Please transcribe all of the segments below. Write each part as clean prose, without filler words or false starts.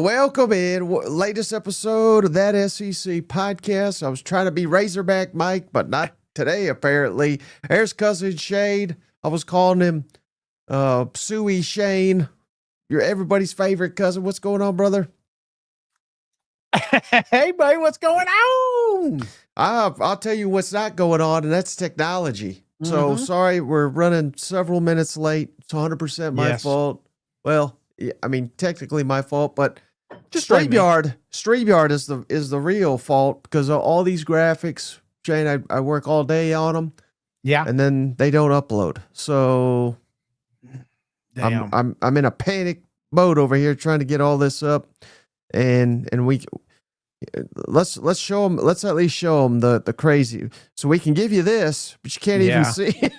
Welcome in. Latest episode of that SEC podcast. I was trying to be Razorback Mike, but not today, apparently. There's cousin Shane. I was calling him Suey Shane. You're everybody's favorite cousin. What's going on, brother? Hey, buddy, what's going on? I'll tell you what's not going on, and that's technology. So sorry, we're running several minutes late. It's 100% my fault. Well, I mean, technically my fault, but StreamYard is the real fault because of all these graphics. Shane, I work all day on them. Yeah. And then they don't upload. So I'm in a panic mode over here trying to get all this up. And let's show them, let's at least show them the crazy. So we can give you this, but you can't even see it.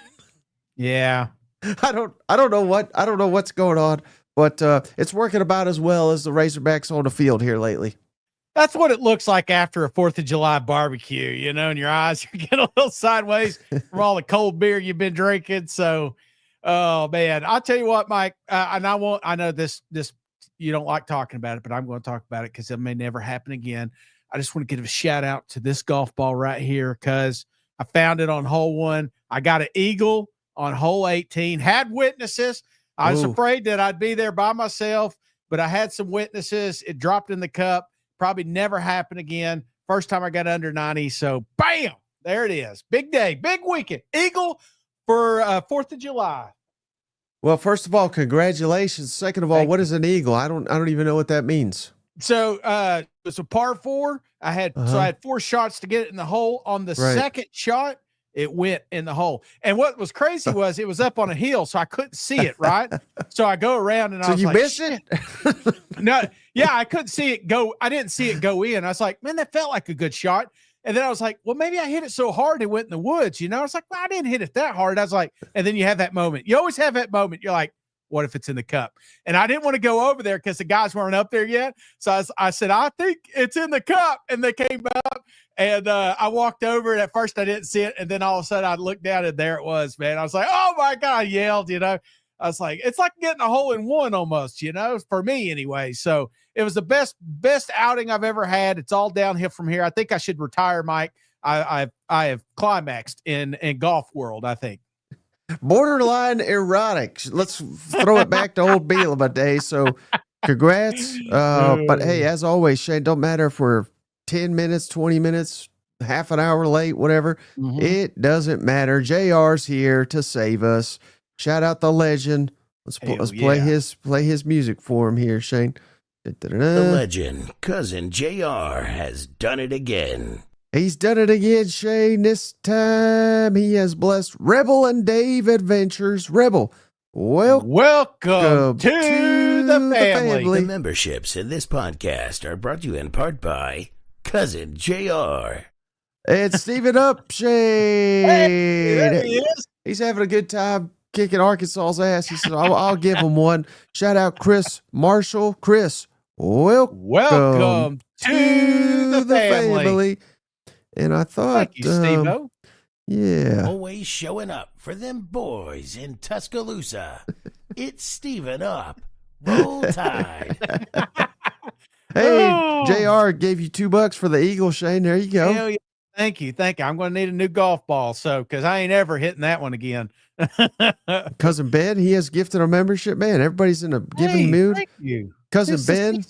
Yeah. I don't know what's going on. But it's working about as well as the Razorbacks on the field here lately. That's what it looks like after a 4th of July barbecue, and your eyes are getting a little sideways from all the cold beer you've been drinking. So, oh man, I'll tell you what, Mike, and I know this, you don't like talking about it, but I'm going to talk about it because it may never happen again. I just want to give a shout out to this golf ball right here because I found it on hole 1. I got an eagle on hole 18, had witnesses. I was afraid that I'd be there by myself, but I had some witnesses. It dropped in the cup. Probably never happen again. First time I got under 90. So, bam, there it is. Big day, big weekend. Eagle for 4th of July. Well, first of all, congratulations. Second of all, what is an eagle? I don't even know what that means. So, it's a par 4. I had 4 shots to get it in the hole. On the second shot, it went in the hole. And what was crazy was it was up on a hill, so I couldn't see it, right? So I go around and I was like, missed it? No, yeah, I couldn't see it go. I didn't see it go in. I was like, man, that felt like a good shot. And then I was like, well, maybe I hit it so hard it went in the woods, I was like, well, I didn't hit it that hard. I was like, and then you have that moment. You always have that moment. You're like, what if it's in the cup? And I didn't want to go over there because the guys weren't up there yet. So I said, I think it's in the cup. And they came up and I walked over. And at first I didn't see it. And then all of a sudden I looked down and there it was, man. I was like, oh my God, I yelled, I was like, it's like getting a hole in one almost, for me anyway. So it was the best outing I've ever had. It's all downhill from here. I think I should retire, Mike. I have climaxed in golf world, I think. Borderline erotic. Let's throw it back to old Bielema days. So congrats. But hey, as always, Shane, don't matter if we're 10 minutes, 20 minutes, half an hour late, whatever. It doesn't matter. JR's here to save us. Shout out the legend. Let's play his music for him here, Shane. The legend, cousin JR, has done it again. He's done it again, Shane. This time he has blessed Rebel and Dave Adventures. Rebel, welcome to the family. The memberships in this podcast are brought to you in part by cousin JR. And Steven Up, Shane. Hey, there he is. He's having a good time kicking Arkansas's ass. He said, I'll give him one. Shout out Chris Marshall. Chris, welcome to the family. And I thought, thank you, Steve-O. Yeah. Always showing up for them boys in Tuscaloosa. It's Steven Up. Roll Tide. Hey, JR gave you $2 for the Eagle, Shane. There you go. Hell yeah. Thank you. I'm going to need a new golf ball. So, because I ain't ever hitting that one again. Cousin Ben, he has gifted a membership. Man, everybody's in a giving mood. Thank you. Cousin Ben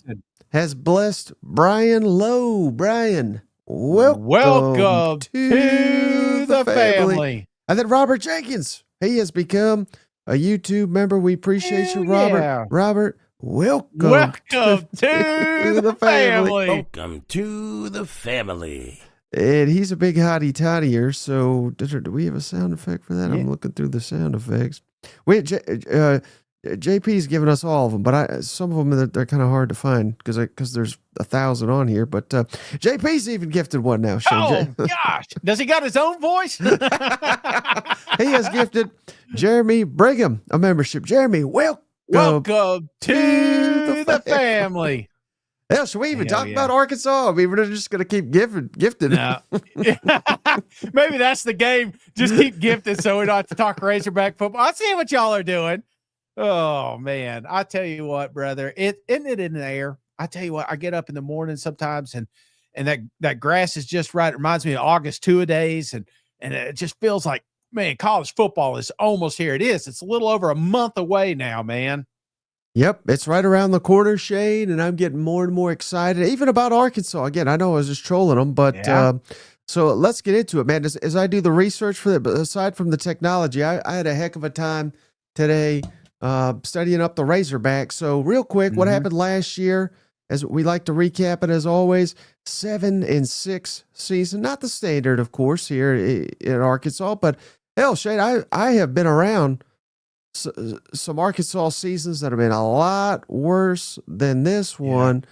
has blessed Brian Lowe. Brian, welcome to the family. And then Robert Jenkins, he has become a YouTube member. We appreciate you, Robert. Yeah. Robert, welcome to the family. Welcome to the family. And he's a big hottie toddier. So do we have a sound effect for that? Yeah. I'm looking through the sound effects. JP's given us all of them, but some of them they're kind of hard to find because there's 1,000 on here. But JP's even gifted one now. Shane. Oh gosh, does he got his own voice? He has gifted Jeremy Brigham a membership. Jeremy, welcome to the family. Yeah, should we even talk about Arkansas? I mean, we're just going to keep gifting. No. Maybe that's the game. Just keep gifting so we don't have to talk Razorback football. I see what y'all are doing. Oh man, I tell you what, brother, isn't it in the air? I tell you what, I get up in the morning sometimes and that grass is just right. It reminds me of August two-a-days, and it just feels like, man, college football is almost here. It is. It's a little over a month away now, man. Yep, it's right around the corner, Shane, and I'm getting more and more excited, even about Arkansas. Again, I know I was just trolling them, but Yeah. so let's get into it, man. As I do the research for it, but aside from the technology, I had a heck of a time today studying up the Razorbacks. So real quick, what Mhm. happened last year? As we like to recap it, as always, 7-6 season, not the standard, of course, here in Arkansas, but hell, Shane, I have been around some Arkansas seasons that have been a lot worse than this one.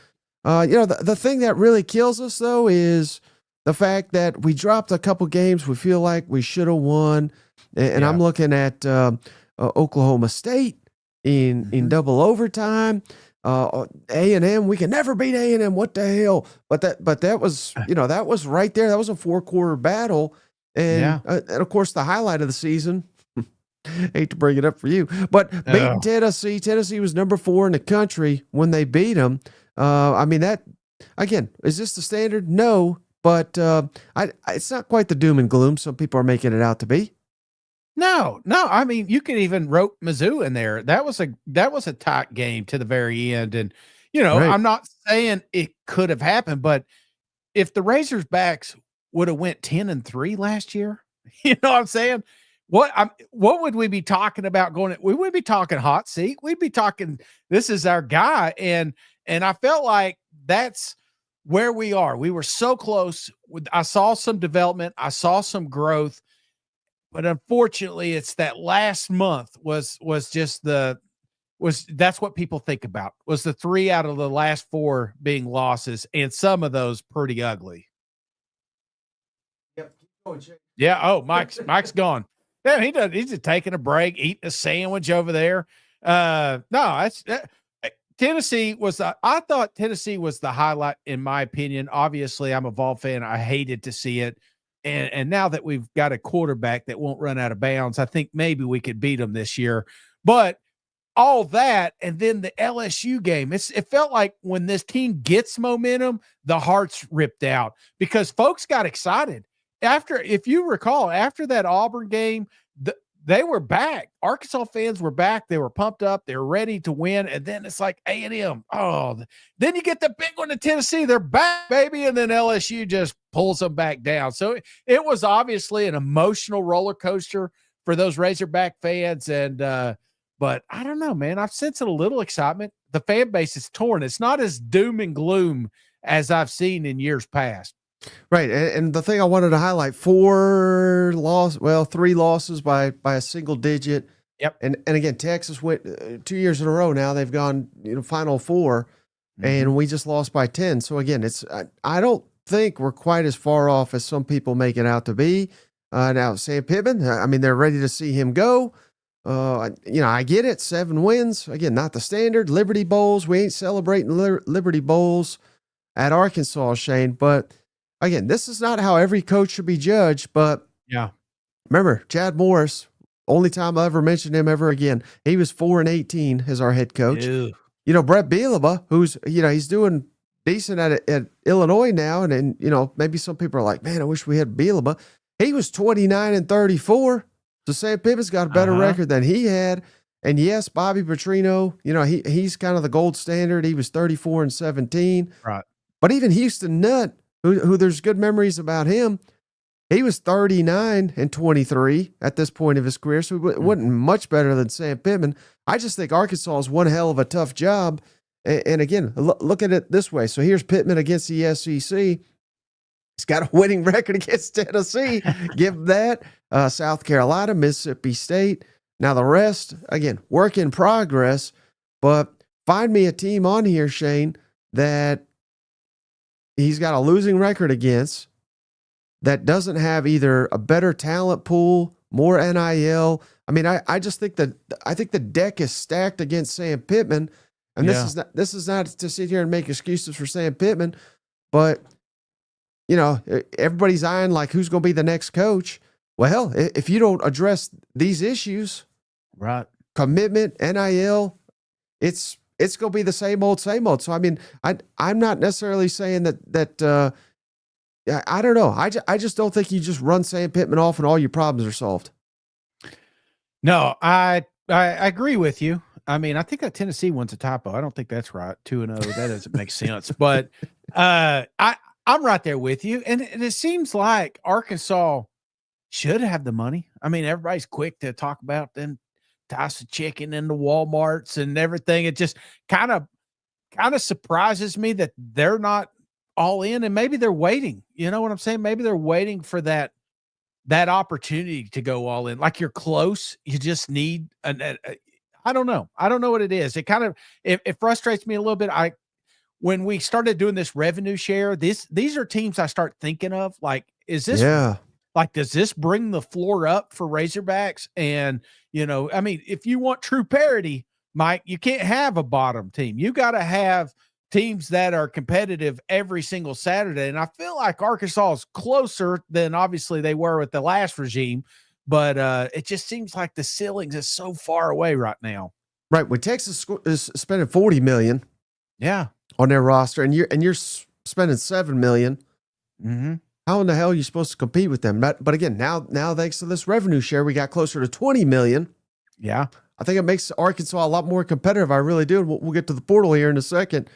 The thing that really kills us, though, is the fact that we dropped a couple games we feel like we should have won. And Yeah. I'm looking at Oklahoma State in double overtime. A&M, we can never beat A&M. What the hell? But that was, that was right there. That was a 4-quarter battle. And, and of course, the highlight of the season, hate to bring it up for you, but beating Tennessee. Tennessee was number 4 in the country when they beat them. I mean, that, again, is this the standard? No, but it's not quite the doom and gloom some people are making it out to be. No. I mean, you can even rope Mizzou in there. That was a tight game to the very end. And, Right. I'm not saying it could have happened, but if the Razorbacks would have went 10-3 last year, you know what I'm saying? What would we be talking about going? We would be talking hot seat. We'd be talking, this is our guy. And I felt like that's where we are. We were so close. I saw some development. I saw some growth. But unfortunately, it's that last month was that's what people think about, was the 3 out of the last 4 being losses, and some of those pretty ugly. Yep. Keep going, Jake. Yeah. Oh, Mike's gone. Yeah, he's just taking a break, eating a sandwich over there. No, that's Tennessee was. I thought Tennessee was the highlight in my opinion. Obviously, I'm a Vol fan. I hated to see it, and now that we've got a quarterback that won't run out of bounds, I think maybe we could beat them this year. But all that, and then the LSU game, it felt like when this team gets momentum, the heart's ripped out because folks got excited. If you recall, after that Auburn game, they were back. Arkansas fans were back. They were pumped up. They were ready to win. And then it's like A&M. Oh, then you get the big one to Tennessee. They're back, baby. And then LSU just pulls them back down. So it was obviously an emotional roller coaster for those Razorback fans. And, but I don't know, man. I've sensed a little excitement. The fan base is torn. It's not as doom and gloom as I've seen in years past. Right. And the thing I wanted to highlight, 3 losses by a single digit. Yep. And again, Texas went 2 years in a row now. They've gone, Final 4, and we just lost by 10. So again, I don't think we're quite as far off as some people make it out to be. Now, Sam Pittman, I mean, they're ready to see him go. I get it. 7 wins. Again, not the standard. Liberty Bowls. We ain't celebrating Liberty Bowls at Arkansas, Shane. But again, this is not how every coach should be judged. But yeah, remember, Chad Morris, only time I ever mentioned him ever again. He was 4-18 as our head coach. Ew. Brett Bielema, who's, he's doing decent at Illinois now. And maybe some people are like, man, I wish we had Bielema. He was 29-34. So Sam Pittman's got a better record than he had. And yes, Bobby Petrino, he's kind of the gold standard. He was 34-17. Right. But even Houston Nutt, who there's good memories about him, he was 39-23 at this point of his career. So it wasn't much better than Sam Pittman. I just think Arkansas is one hell of a tough job. And again, look at it this way. So here's Pittman against the SEC. He's got a winning record against Tennessee. Give him that. South Carolina, Mississippi State. Now the rest, again, work in progress. But find me a team on here, Shane, that he's got a losing record against, that doesn't have either a better talent pool, more NIL. I mean, I just think I think the deck is stacked against Sam Pittman. And this is not to sit here and make excuses for Sam Pittman, but everybody's eyeing like who's going to be the next coach. Well, if you don't address these issues, right, commitment, NIL, it's going to be the same old, same old. So, I mean, I'm not necessarily saying that I don't know. I just don't think you just run Sam Pittman off and all your problems are solved. No, I agree with you. I mean, I think that Tennessee one's a typo. I don't think that's right. 2-0. That doesn't make sense. But I'm right there with you. And it seems like Arkansas should have the money. I mean, everybody's quick to talk about them Tyson chicken in the Walmarts and everything. It just kind of surprises me that they're not all in, and maybe they're waiting. You know what I'm saying? Maybe they're waiting for that opportunity to go all in. Like you're close. You just need I don't know. I don't know what it is. It kind of it frustrates me a little bit. When we started doing this revenue share, these are teams I start thinking of. Like, is this like, does this bring the floor up for Razorbacks? And, you know, I mean, if you want true parity, Mike, you can't have a bottom team. You got to have teams that are competitive every single Saturday. And I feel like Arkansas is closer than obviously they were with the last regime, but it just seems like the ceilings is so far away right now. Right. When Texas is spending $40 million on their roster and you're spending $7 million, how in the hell are you supposed to compete with them? But again, now thanks to this revenue share, we got closer to $20 million. Yeah. I think it makes Arkansas a lot more competitive. I really do. We'll get to the portal here in a second.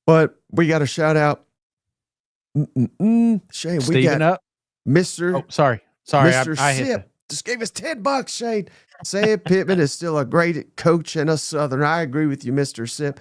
But we got to shout out Shane. Steven We got up. Mr. Oh, sorry. Mr. I hit Sip just gave us $10, Shane. Sam Pittman is still a great coach and a Southerner. I agree with you, Mr. Sip.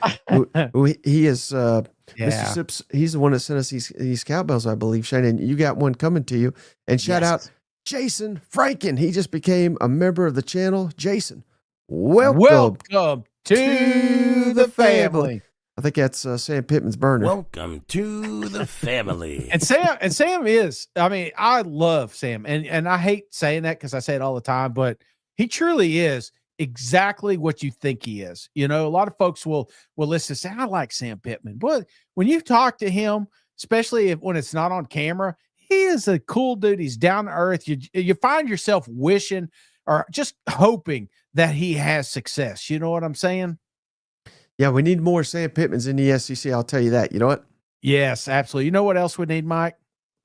He is Mr. Sips. He's the one that sent us these cowbells, I believe, Shane. And you got one coming to you. And shout out Jason Franken. He just became a member of the channel. Jason, welcome to the family. I think that's Sam Pittman's burner. Welcome to the family. And Sam is, I mean, I love Sam. And I hate saying that because I say it all the time, but he truly is exactly what you think he is. You know, a lot of folks will listen and say, I like Sam Pittman. But when you talk to him, especially when it's not on camera, he is a cool dude. He's down to earth. You find yourself wishing or just hoping that he has success. You know what I'm saying? Yeah, we need more Sam Pittmans in the SEC. I'll tell you that. You know what? Yes, absolutely. You know what else we need, Mike?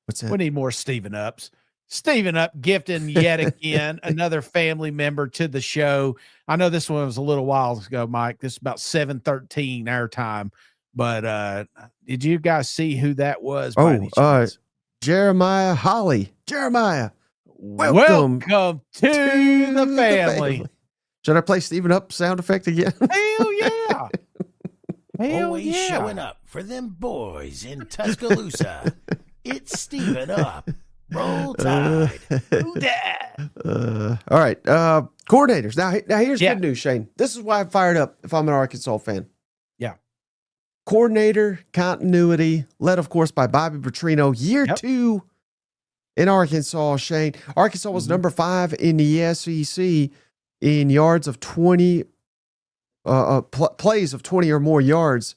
What's that? We need more Steven Ups. Steven Up gifting yet again another family member to the show. I know this one was a little while ago, Mike. This is about 7:13 our time. But did you guys see who that was? Jeremiah Holly. Jeremiah, welcome to the family. Should I play Steven Up sound effect again? Hell yeah. Always showing up for them boys in Tuscaloosa. It's Steven Up. Roll Tide. All right. Coordinators. Now here's good news, Shane. This is why I'm fired up if I'm an Arkansas fan. Yeah. Coordinator continuity, led, of course, by Bobby Petrino. Year 2 in Arkansas, Shane. Arkansas was number 5 in the SEC in yards of 20, plays of 20 or more yards.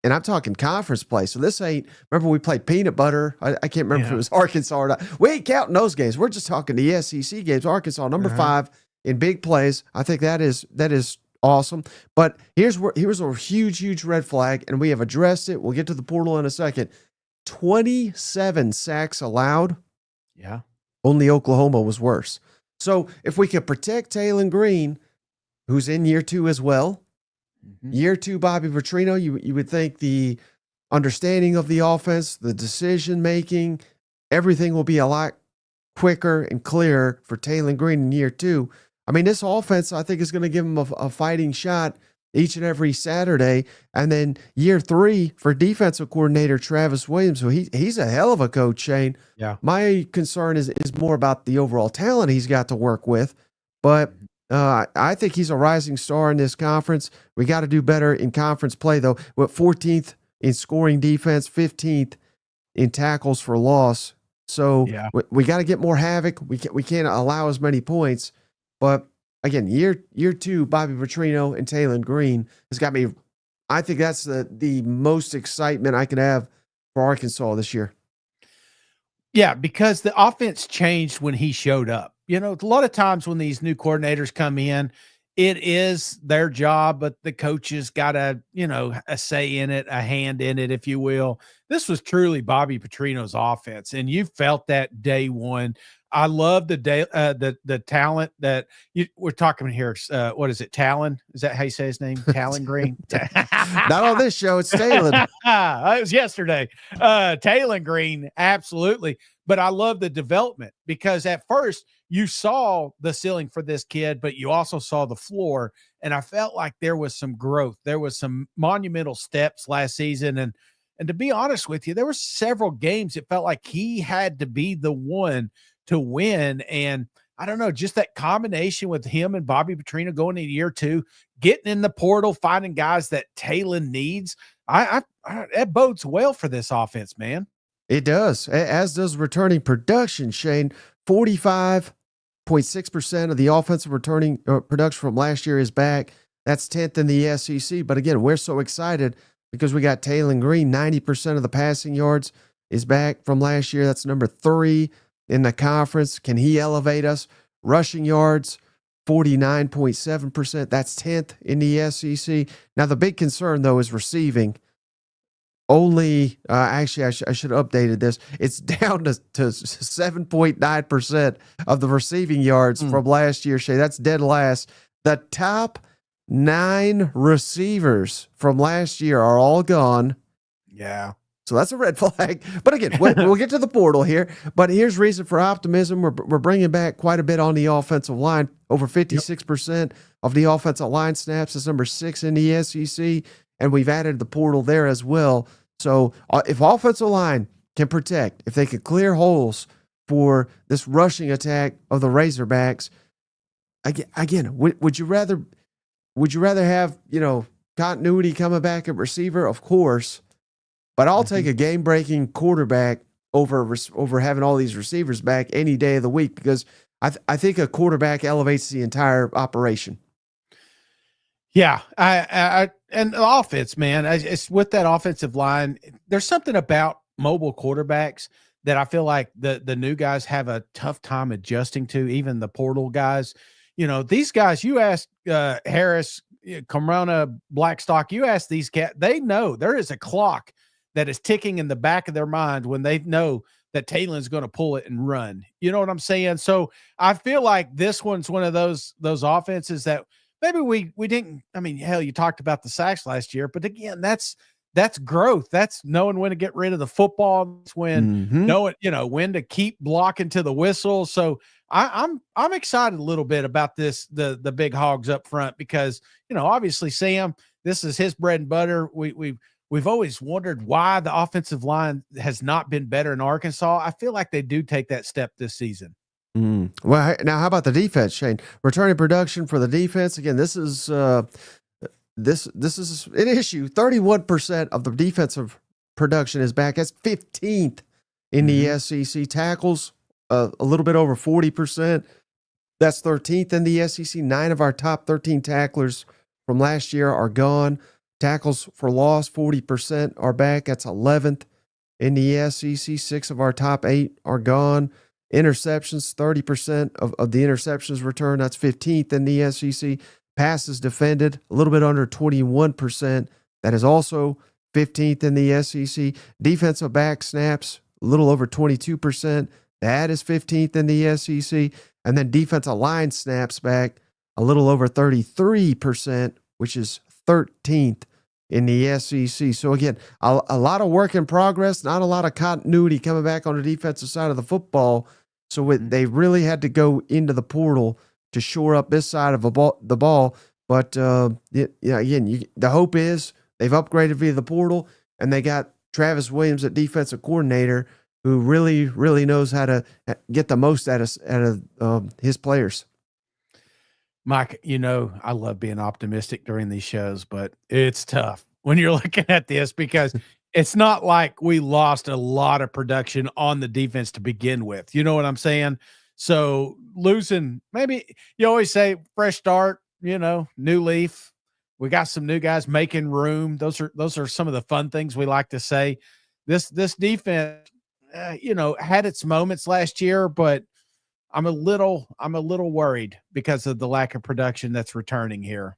And I'm talking conference play. So this ain't, remember we played peanut butter. I can't remember if it was Arkansas or not. We ain't counting those games. We're just talking the SEC games. Arkansas, number 5 in big plays. I think that is awesome. But here's a huge red flag, and we have addressed it. We'll get to the portal in a second. 27 sacks allowed. Yeah. Only Oklahoma was worse. So if we could protect Taylor Green, who's in year 2 as well, year 2 Bobby Petrino, you would think the understanding of the offense, the decision making, everything will be a lot quicker and clearer for Taylor Green in year 2. I mean, this offense, I think, is going to give him a fighting shot each and every Saturday. And then year 3 for defensive coordinator Travis Williams. So he's a hell of a coach, Shane. Yeah. My concern is more about the overall talent he's got to work with. But I think he's a rising star in this conference. We got to do better in conference play, though. We're 14th in scoring defense, 15th in tackles for loss. So we got to get more havoc. We can't allow as many points. But again, year 2, Bobby Petrino and Taylor Green has got me. I think that's the most excitement I can have for Arkansas this year. Yeah, because the offense changed when he showed up. You know, a lot of times when these new coordinators come in, it is their job, but the coaches got a say in it, a hand in it, if you will. This was truly Bobby Petrino's offense, and you felt that day one. I love the talent that we're talking here. What is it? Talon? Is that how you say his name? Talon Green? Not on this show. It's Talon. It was yesterday. Talon Green, absolutely. But I love the development because at first you saw the ceiling for this kid, but you also saw the floor. And I felt like there was some growth. There was some monumental steps last season. And to be honest with you, there were several games it felt like he had to be the one to win. And I don't know, just that combination with him and Bobby Petrino going into year two, getting in the portal, finding guys that Talon needs. That bodes well for this offense, man. It does, as does returning production, Shane. 45.6% of the offensive returning production from last year is back. That's 10th in the SEC. But again, we're so excited because we got Talon Green. 90% of the passing yards is back from last year. That's number 3 in the conference. Can he elevate us? Rushing yards, 49.7%. That's 10th in the SEC. Now, the big concern, though, is receiving. Only, actually, I should have updated this. It's down to 7.9% of the receiving yards from last year, Shay. That's dead last. The top 9 receivers from last year are all gone. Yeah. So that's a red flag. But again, we'll get to the portal here. But here's reason for optimism. We're bringing back quite a bit on the offensive line. Over 56% of the offensive line snaps is number 6 in the SEC. And we've added the portal there as well. So if offensive line can protect, if they can clear holes for this rushing attack of the Razorbacks, again, would you rather have, continuity coming back at receiver? Of course. But I'll take a game-breaking quarterback over having all these receivers back any day of the week because I think a quarterback elevates the entire operation. Yeah, and the offense, man, it's with that offensive line. There's something about mobile quarterbacks that I feel like the new guys have a tough time adjusting to. Even the portal guys, these guys. You ask Harris, Corona, Blackstock. You ask these cats, they know there is a clock that is ticking in the back of their mind when they know that Talon's going to pull it and run. You know what I'm saying? So I feel like this one's one of those offenses that. Maybe we didn't. I mean, hell, you talked about the sacks last year, but again, that's growth. That's knowing when to get rid of the football. It's when knowing when to keep blocking to the whistle. So I'm excited a little bit about this the big hogs up front because obviously Sam, this is his bread and butter. We've always wondered why the offensive line has not been better in Arkansas. I feel like they do take that step this season. Well, now how about the defense, Shane? Returning production for the defense. Again, this is an issue. 31% of the defensive production is back. That's 15th in the SEC. Tackles, a little bit over 40%. That's 13th in the SEC. 9 of our top 13 tacklers from last year are gone. Tackles for loss, 40% are back. That's 11th in the SEC. 6 of our top 8 are gone. Interceptions, 30% of the interceptions returned. That's 15th in the SEC. Passes defended, a little bit under 21%. That is also 15th in the SEC. Defensive back snaps, a little over 22%. That is 15th in the SEC. And then defensive line snaps back, a little over 33%, which is 13th in the SEC. So again, a lot of work in progress, not a lot of continuity coming back on the defensive side of the football. So they really had to go into the portal to shore up this side of the ball. But again, the hope is they've upgraded via the portal, and they got Travis Williams at defensive coordinator, who really, really knows how to get the most out of his players. Mike, I love being optimistic during these shows, but it's tough when you're looking at this because it's not like we lost a lot of production on the defense to begin with. You know what I'm saying? So losing, maybe you always say fresh start, new leaf. We got some new guys making room. Those are some of the fun things we like to say. This defense, had its moments last year, but I'm a little worried because of the lack of production that's returning here.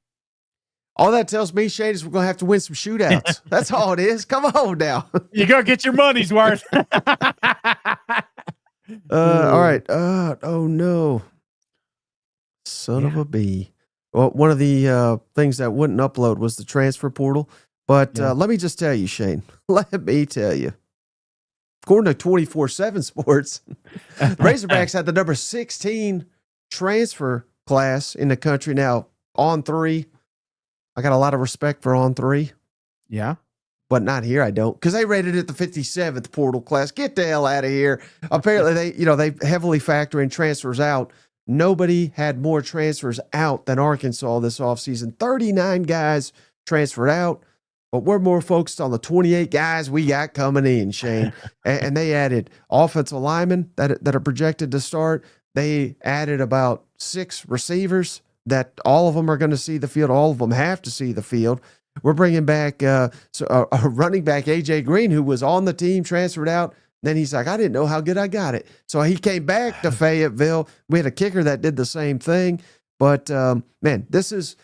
All that tells me, Shane, is we're going to have to win some shootouts. That's all it is. Come on now. You got to get your money's worth. All right. Oh, no. Son of a bee. Well, one of the things that wouldn't upload was the transfer portal. But let me just tell you, Shane, let me tell you. According to 24/7 Sports, the Razorbacks had the number 16 transfer class in the country. Now, on 3, I got a lot of respect for on 3. Yeah. But not here, I don't. Because they rated it the 57th portal class. Get the hell out of here. Apparently, they heavily factor in transfers out. Nobody had more transfers out than Arkansas this offseason. 39 guys transferred out. But we're more focused on the 28 guys we got coming in, Shane. And they added offensive linemen that are projected to start. They added about 6 receivers that all of them are going to see the field. All of them have to see the field. We're bringing back a running back, A.J. Green, who was on the team, transferred out. Then he's like, I didn't know how good I got it. So he came back to Fayetteville. We had a kicker that did the same thing. But, man, this is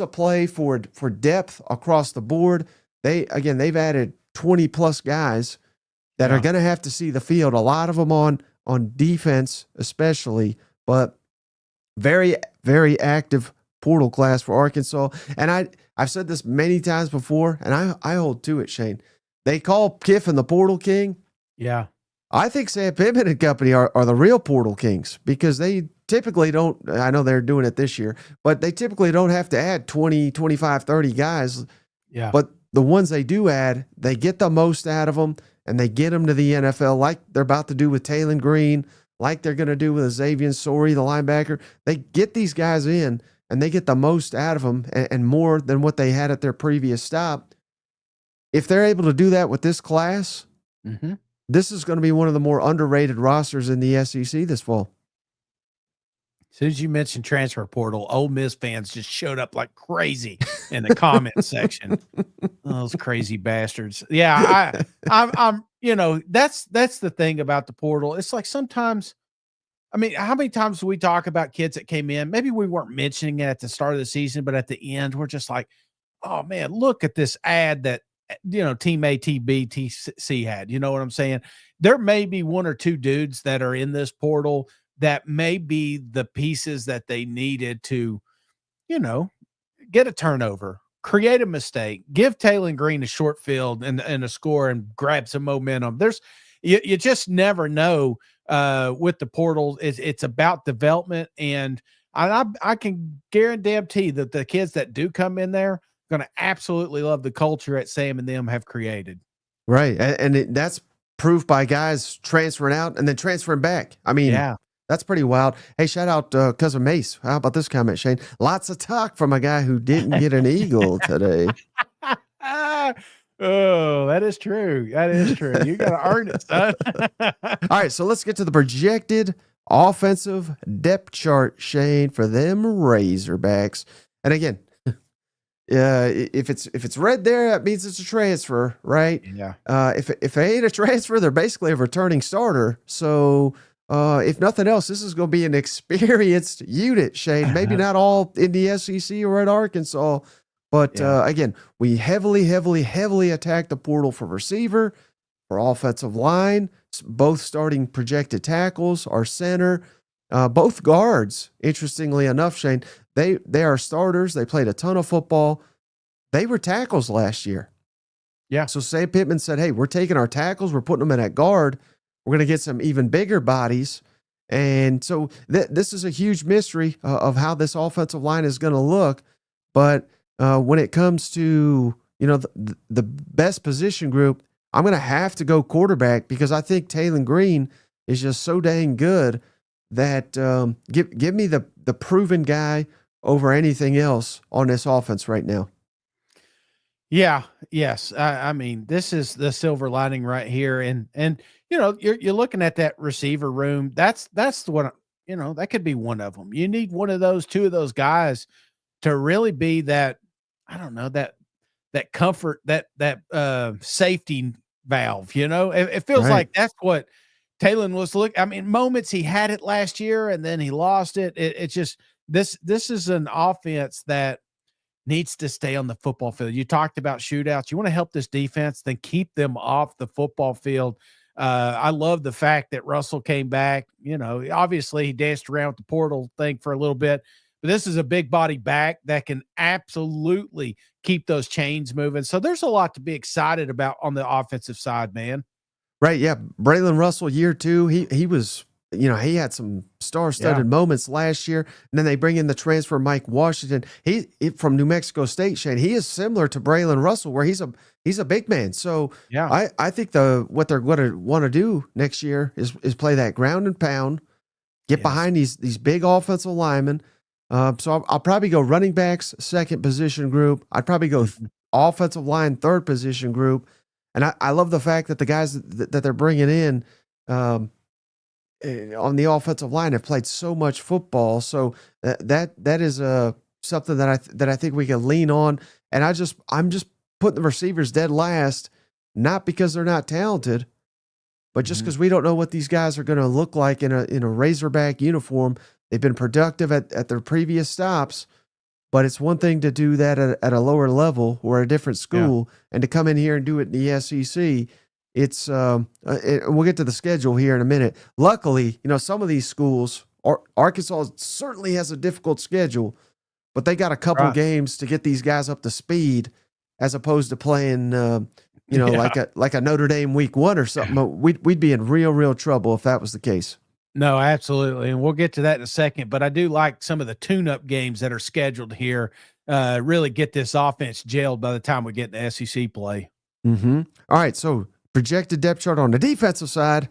a play for depth across the board. They've added 20-plus guys that are going to have to see the field. A lot of them on defense especially, but very, very active portal class for Arkansas. And I've said this many times before, and I hold to it, Shane. They call Kiffin the portal king. Yeah. I think Sam Pittman and company are the real portal kings because they typically don't, I know they're doing it this year, but they typically don't have to add 20, 25, 30 guys. Yeah. But the ones they do add, they get the most out of them and they get them to the NFL like they're about to do with Taylon Green, like they're going to do with Xavier Sori, the linebacker. They get these guys in and they get the most out of them and more than what they had at their previous stop. If they're able to do that with this class, this is going to be one of the more underrated rosters in the SEC this fall. As soon as you mentioned transfer portal, Ole Miss fans just showed up like crazy in the comment section. Those crazy bastards. Yeah, I'm that's the thing about the portal. It's like sometimes, I mean, how many times do we talk about kids that came in? Maybe we weren't mentioning it at the start of the season, but at the end, we're just like, oh man, look at this ad that Team A, Team B, TC had. You know what I'm saying? There may be 1 or 2 dudes that are in this portal that may be the pieces that they needed to, get a turnover, create a mistake, give Taylon Green a short field and a score and grab some momentum. You just never know with the portal. It's about development. And I can guarantee that the kids that do come in there are going to absolutely love the culture that Sam and them have created. Right. And that's proof by guys transferring out and then transferring back. I mean, that's pretty wild. Hey, shout out Cousin Mace. How about this comment, Shane? Lots of talk from a guy who didn't get an eagle today. Oh, that is true. That is true. You got to earn it, son. All right, so let's get to the projected offensive depth chart, Shane, for them Razorbacks. And again, if it's red there, that means it's a transfer, right? Yeah. If it ain't a transfer, they're basically a returning starter. So if nothing else, this is going to be an experienced unit, Shane. Maybe not all in the SEC or at Arkansas, but again, we heavily attack the portal for receiver, for offensive line, both starting projected tackles, our center, both guards. Interestingly enough, Shane, they are starters. They played a ton of football. They were tackles last year. Yeah. So Sam Pittman said, hey, we're taking our tackles, we're putting them in at guard. We're going to get some even bigger bodies. And so this is a huge mystery of how this offensive line is going to look. But when it comes to, the best position group, I'm going to have to go quarterback because I think Taylon Green is just so dang good that give me the proven guy over anything else on this offense right now. Yeah. Yes. I mean, this is the silver lining right here. And you're looking at that receiver room. That's the one, that could be one of them. You need one of those, 2 of those guys to really be that, I don't know, that comfort, that safety valve, it feels like that's what Talon was moments he had it last year and then he lost it. It's just this is an offense that needs to stay on the football field. You talked about shootouts. You want to help this defense, then keep them off the football field. I love the fact that Russell came back. Obviously he danced around with the portal thing for a little bit, but this is a big body back that can absolutely keep those chains moving. So there's a lot to be excited about on the offensive side, man. Right. Yeah. Braylon Russell, year 2, he was, he had some star-studded moments last year. And then they bring in the transfer, Mike Washington. He from New Mexico State, Shane. He is similar to Braylon Russell, where he's a big man. So yeah, I think what they're going to want to do next year is play that ground and pound, get behind these big offensive linemen. So I'll probably go running backs, second position group. I'd probably go offensive line, third position group. And I love the fact that the guys that they're bringing in on the offensive line have played so much football. So that is something that I think we can lean on. And I'm just putting the receivers dead last, not because they're not talented, but just because we don't know what these guys are going to look like in a Razorback uniform. They've been productive at their previous stops. But it's one thing to do that at a lower level or a different school, and to come in here and do it in the SEC. It's we'll get to the schedule here in a minute. Luckily, some of these schools, Arkansas certainly has a difficult schedule, but they got a couple games to get these guys up to speed, as opposed to playing, like a Notre Dame week 1 or something. We'd be in real trouble if that was the case. No, absolutely. And we'll get to that in a second, but I do like some of the tune-up games that are scheduled here. Really get this offense jailed by the time we get into SEC play. Mm-hmm. All right. So projected depth chart on the defensive side.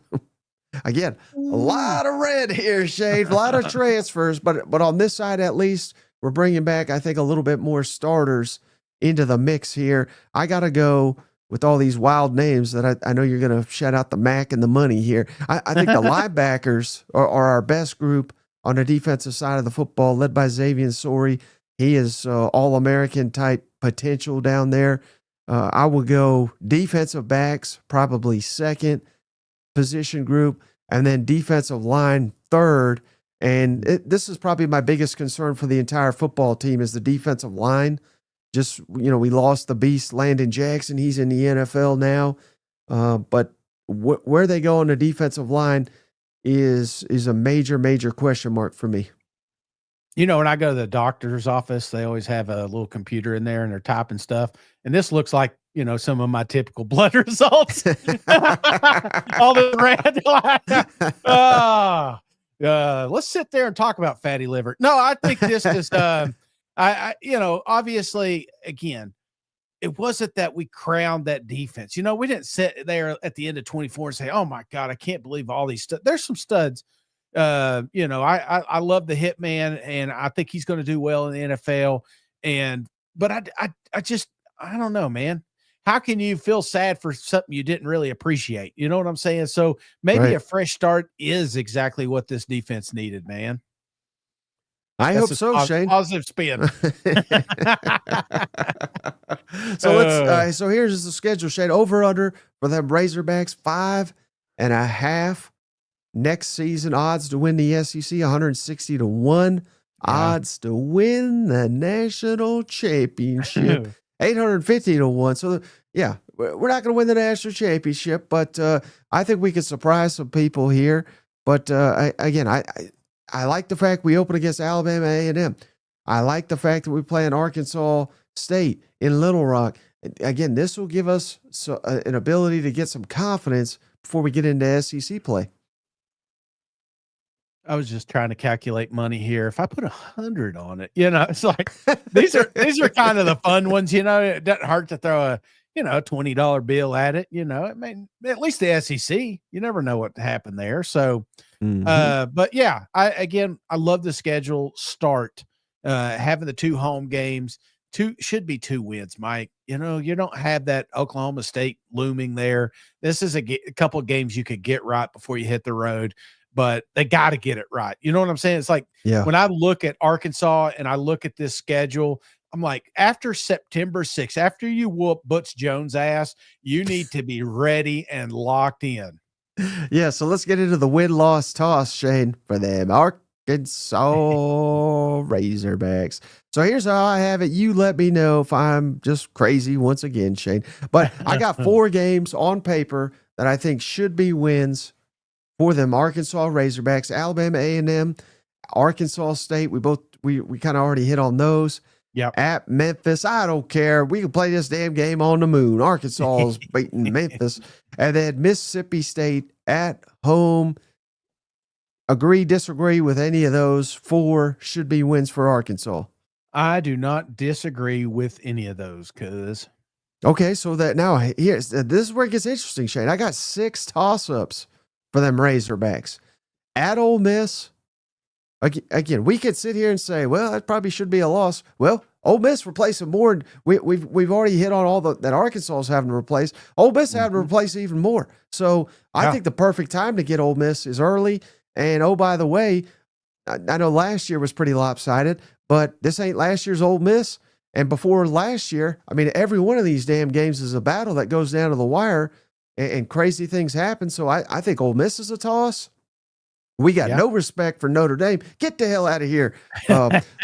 Again, a lot of red here, Shade, a lot of transfers, but on this side, at least, we're bringing back, I think, a little bit more starters into the mix here. I got to go with all these wild names that I know you're going to shout out the Mac and the money here. I think the linebackers are our best group on the defensive side of the football, led by Xavier Sori. He is All-American type potential down there. I will go defensive backs, probably second position group, and then defensive line third. And this is probably my biggest concern for the entire football team is the defensive line. Just, we lost the beast, Landon Jackson. He's in the NFL now. But where they go on the defensive line is a major question mark for me. When I go to the doctor's office, they always have a little computer in there and they're typing stuff. And this looks like, some of my typical blood results. All the red. Let's sit there and talk about fatty liver. No, I think this is, obviously, again, it wasn't that we crowned that defense. We didn't sit there at the end of 24 and say, oh my God, I can't believe all these studs. There's some studs. I love the Hitman, and I think he's going to do well in the NFL. But I don't know, man. How can you feel sad for something you didn't really appreciate? You know what I'm saying? So maybe a fresh start is exactly what this defense needed, man. I hope so, Shane. Positive spin. So here's the schedule, Shane. Over under for them Razorbacks 5.5. Next season odds to win the SEC 160-1. Odds to win the national championship 850-1. So yeah, we're not going to win the national championship, but I think we could surprise some people here. But I like the fact we open against Alabama A&M. I like the fact that we play in Arkansas State in Little Rock. Again, this will give us an ability to get some confidence before we get into SEC play. I was just trying to calculate money here. If I put 100 on it, it's like these are kind of the fun ones. It doesn't hurt to throw a $20 bill at it. I mean, at least the SEC. You never know what happened there. So. But yeah, I love the schedule start, having the 2 home games, should be 2 wins, Mike. You don't have that Oklahoma State looming there. This is a couple of games you could get right before you hit the road, but they got to get it right. You know what I'm saying? It's like when I look at Arkansas and I look at this schedule, I'm like, after September 6th, after you whoop Butch Jones' ass, you need to be ready and locked in. Yeah, so let's get into the win-loss toss, Shane, for them Arkansas Razorbacks. So here's how I have it. You let me know if I'm just crazy once again, Shane. But I got 4 games on paper that I think should be wins for them Arkansas Razorbacks, Alabama A&M, Arkansas State. We kind of already hit on those. Yep. At Memphis, I don't care. We can play this damn game on the moon. Arkansas is beating Memphis. And then Mississippi State at home. Agree, disagree with any of those 4 should be wins for Arkansas. I do not disagree with any of those, cuz. Okay, so that now this is where it gets interesting, Shane. I got 6 toss-ups for them Razorbacks. At Ole Miss, again, we could sit here and say, well, that probably should be a loss. Well, Ole Miss replacing more. We've already hit on all that Arkansas is having to replace. Ole Miss having to replace even more. So I think the perfect time to get Ole Miss is early. And oh, by the way, I know last year was pretty lopsided, but this ain't last year's Ole Miss. And before last year, I mean, every one of these damn games is a battle that goes down to the wire, and crazy things happen. So I think Ole Miss is a toss. We got no respect for Notre Dame. Get the hell out of here,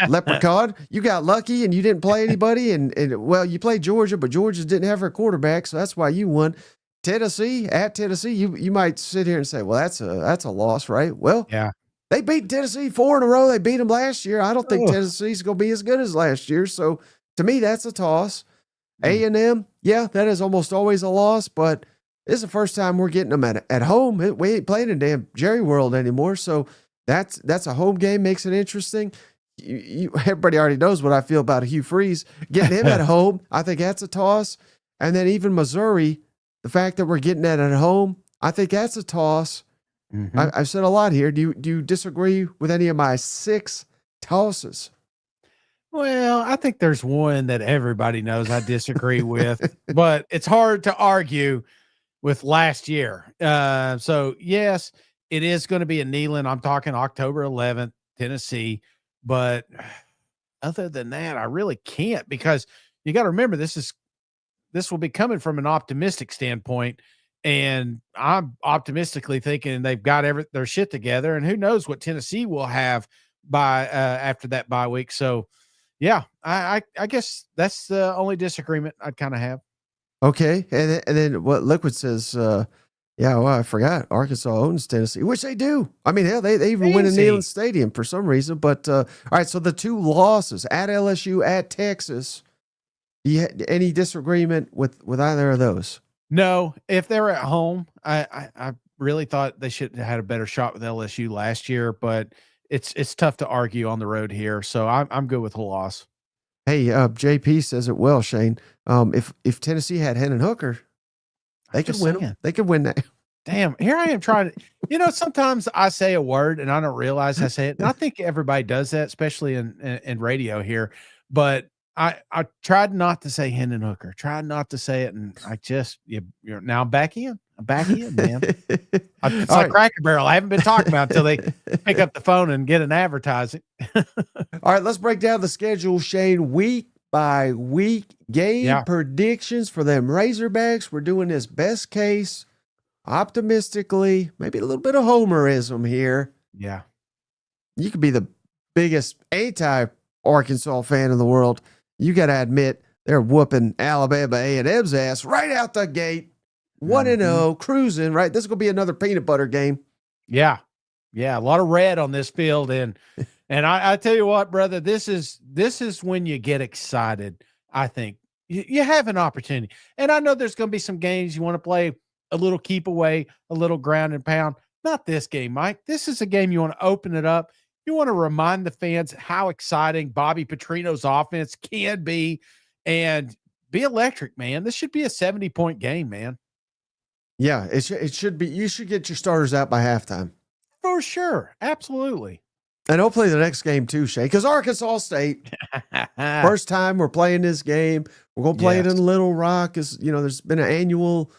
Leprechaun. You got lucky and you didn't play anybody. And well, you played Georgia, but Georgia didn't have her quarterback, so that's why you won. Tennessee, at Tennessee, you might sit here and say, well, that's a loss, right? Well, yeah. They beat Tennessee 4 in a row. They beat them last year. I don't think Tennessee's going to be as good as last year. So to me, that's a toss. A&M, yeah, that is almost always a loss, but this is the first time we're getting them at home. We ain't playing in damn Jerry World anymore. So that's a home game, makes it interesting. Everybody already knows what I feel about Hugh Freeze. Getting him at home, I think that's a toss. And then even Missouri, the fact that we're getting that at home, I think that's a toss. Mm-hmm. I've said a lot here. Do you disagree with any of my 6 tosses? Well, I think there's one that everybody knows I disagree with, but it's hard to argue with last year. So yes, it is going to be in Neyland. I'm talking October 11th, Tennessee. But other than that, I really can't, because you got to remember, this will be coming from an optimistic standpoint. And I'm optimistically thinking they've got their shit together, and who knows what Tennessee will have by after that bye week. So yeah, I guess that's the only disagreement I'd kind of have. Okay. And then what Liquid says, yeah, well, I forgot Arkansas owns Tennessee, which they do. I mean, hell, they even win in Neyland Stadium for some reason. But all right, so the 2 losses at LSU, at Texas, any disagreement with either of those? No, if they were at home, I really thought they should have had a better shot with LSU last year, but it's tough to argue on the road here. So I'm good with a loss. Hey, JP says it well, Shane. If Tennessee had Hendon Hooker, they could win them. They could win that. Damn, here I am trying to, sometimes I say a word and I don't realize I say it. And I think everybody does that, especially in radio here. But I tried not to say Hendon Hooker, tried not to say it. And I just, you're now back in. I'm back in, man. It's like Cracker Barrel. I haven't been talking about until they pick up the phone and get an advertising. All right, let's break down the schedule, Shane, week by week. Game predictions for them Razorbacks. We're doing this best case, optimistically, maybe a little bit of homerism here. Yeah. You could be the biggest anti-Arkansas fan in the world. You got to admit, they're whooping Alabama A&M's ass right out the gate. 1-0, cruising, right? This is going to be another peanut butter game. Yeah. Yeah. A lot of red on this field. And I tell you what, brother, this is when you get excited. I think you have an opportunity. And I know there's going to be some games you want to play a little keep away, a little ground and pound. Not this game, Mike. This is a game you want to open it up. You want to remind the fans how exciting Bobby Petrino's offense can be and be electric, man. This should be a 70-point game, man. Yeah, it should be. You should get your starters out by halftime. For sure. Absolutely. And hopefully the next game too, Shay, because Arkansas State, first time we're playing this game. We're going to play it in Little Rock. There's been an annual